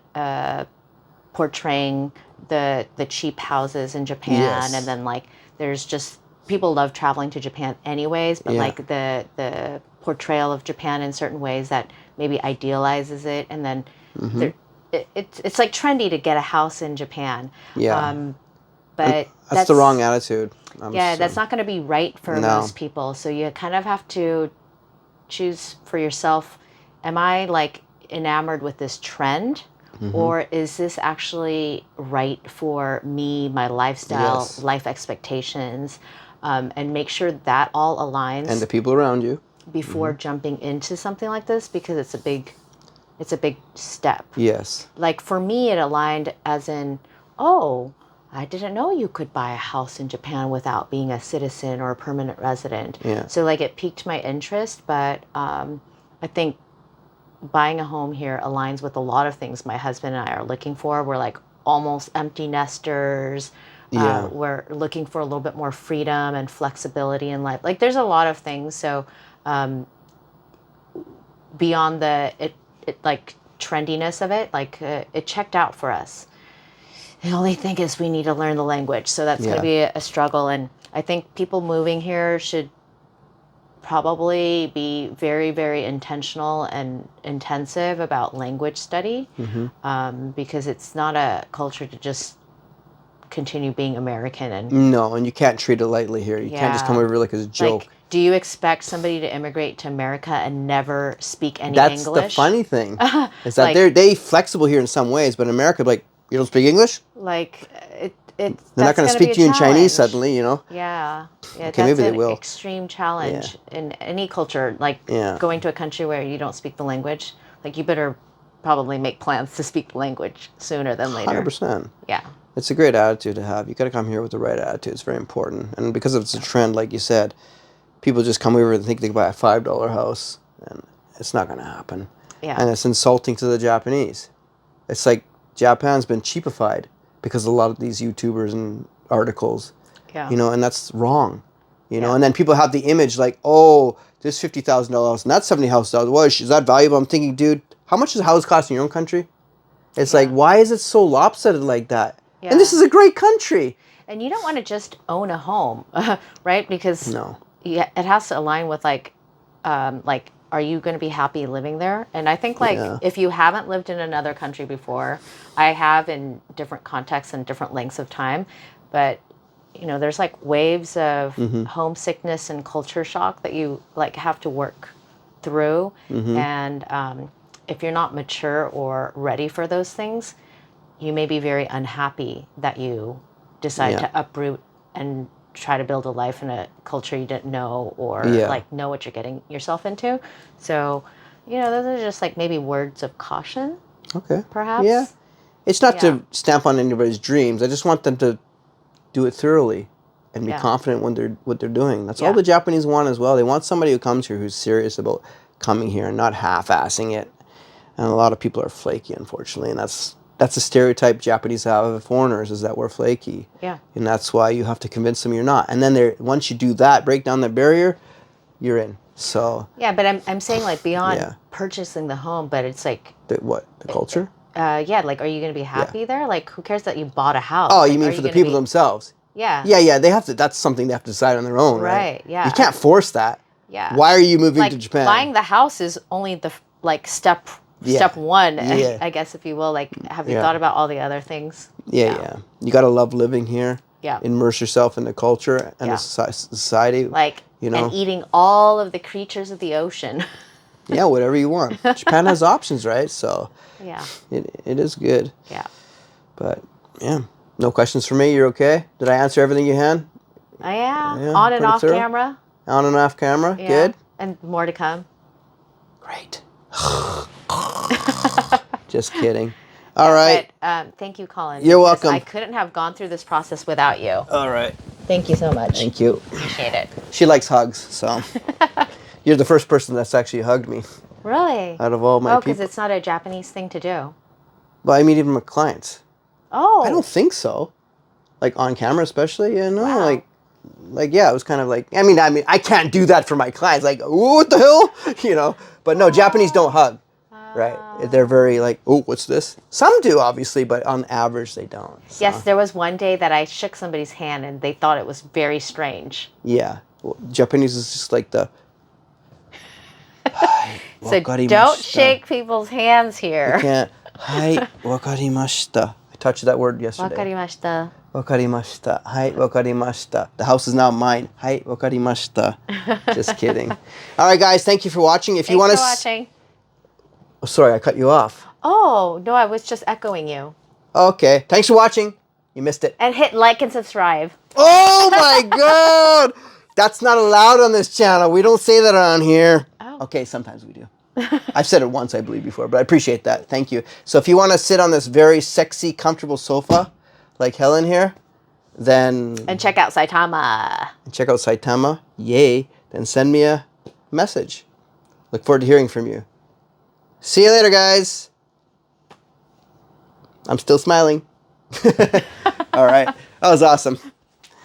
portraying the cheap houses in Japan, Yes. and then there's just people love traveling to Japan anyways, but the portrayal of Japan in certain ways that maybe idealizes it, and then it's trendy to get a house in Japan. Yeah. But that's the wrong attitude. That's not going to be right for most people. So you kind of have to choose for yourself. Am I enamored with this trend, or is this actually right for me, my lifestyle, life expectations, and make sure that all aligns. And the people around you. Before jumping into something like this, because it's a big step. Yes. For me, it aligned as in, oh, I didn't know you could buy a house in Japan without being a citizen or a permanent resident. Yeah. So it piqued my interest, but I think buying a home here aligns with a lot of things my husband and I are looking for. We're almost empty nesters. Yeah. We're looking for a little bit more freedom and flexibility in life. There's a lot of things. So beyond the trendiness of it, it checked out for us. The only thing is we need to learn the language, so that's going to be a struggle. And I think people moving here should probably be very, very intentional and intensive about language study, because it's not a culture to just continue being American. And you can't treat it lightly here. You can't just come over as a joke. Do you expect somebody to immigrate to America and never speak any English? That's the funny thing. Is that they're flexible here in some ways, but in America, you don't speak English? They're not going to speak to you in Chinese suddenly, Yeah. Okay, that's maybe they will. Extreme challenge in any culture. Going to a country where you don't speak the language, you better probably make plans to speak the language sooner than later. 100%. Yeah. It's a great attitude to have. You got to come here with the right attitude. It's very important. And because it's a trend, like you said, people just come over and think they can buy a $5 house, and it's not going to happen. Yeah. And it's insulting to the Japanese. It's like Japan's been cheapified because of a lot of these YouTubers and articles. Yeah. You know, and that's wrong. You know, Yeah. and then people have the image like, oh, this $50,000 house and that's $70,000. Well, is that valuable? I'm thinking, dude, how much does a house cost in your own country? It's like, why is it so lopsided like that? Yeah. And this is a great country. And you don't want to just own a home, right? Because No. yeah, it has to align with like, are you going to be happy living there? And I think like if you haven't lived in another country before, I have in different contexts and different lengths of time, but you know, there's like waves of homesickness and culture shock that you like have to work through. And if you're not mature or ready for those things, you may be very unhappy that you decide to uproot and try to build a life in a culture you didn't know or like know what you're getting yourself into. So, you know, those are just like maybe words of caution. Okay. Perhaps. Yeah. It's not to stamp on anybody's dreams. I just want them to do it thoroughly and be confident when what they're doing. That's all the Japanese want as well. They want somebody who comes here who's serious about coming here and not half-assing it. And a lot of people are flaky, unfortunately, and that's a stereotype Japanese have of foreigners, is that we're flaky. Yeah. And that's why you have to convince them you're not. And then once you do that, break down the barrier, you're in. So yeah, but I'm saying like beyond purchasing the home, but it's like the culture? Like, are you going to be happy there? Like, who cares that you bought a house? Oh, like, you mean for the people themselves? Yeah. Yeah, they have to. That's something they have to decide on their own, right? Right, yeah. You can't force that. Yeah. Why are you moving like, to Japan? Buying the house is only the step one, I guess, if you will. Like, have you thought about all the other things? Yeah. You got to love living here. Yeah. Immerse yourself in the culture and the society. Like, you know, and eating all of the creatures of the ocean. Yeah, whatever you want. Japan has options, right? So yeah, it is good. Yeah. But yeah, no questions for me. You're okay? Did I answer everything you had? I am on and off camera. On and off camera. Yeah. Good. And more to come. Great. Just kidding. All right. But, thank you, Colin. You're welcome. I couldn't have gone through this process without you. All right. Thank you so much. Thank you. Appreciate it. She likes hugs, so you're the first person that's actually hugged me. Really? Out of all my people. because it's not a Japanese thing to do. Well, I mean, even with clients. Oh. I don't think so. Like on camera, especially. Yeah, no. Wow. Like yeah, it was kind of like. I mean, I can't do that for my clients. Like, what the hell, you know? But no, Japanese don't hug. Right. They're very like, oh, what's this? Some do, obviously, but on average, they don't. So. Yes, there was one day that I shook somebody's hand and they thought it was very strange. Yeah. Well, Japanese is just like the... So don't shake people's hands here. You can't. Hai, wakarimashita. I touched that word yesterday. Wakarimashita. Wakarimashita. Hai, wakarimashita. The house is now mine. Hai, wakarimashita. Just kidding. All right, guys. Thank you for watching. If you want to... Thanks for watching. Oh, sorry, I cut you off. Oh, no, I was just echoing you. Okay. Thanks for watching. You missed it. And hit like and subscribe. Oh, my God. That's not allowed on this channel. We don't say that around here. Oh. Okay, sometimes we do. I've said it once, I believe, before, but I appreciate that. Thank you. So if you want to sit on this very sexy, comfortable sofa, like Helen here, then... And check out Saitama. Check out Saitama. Yay. Then send me a message. Look forward to hearing from you. See you later, guys. I'm still smiling. All right. That was awesome.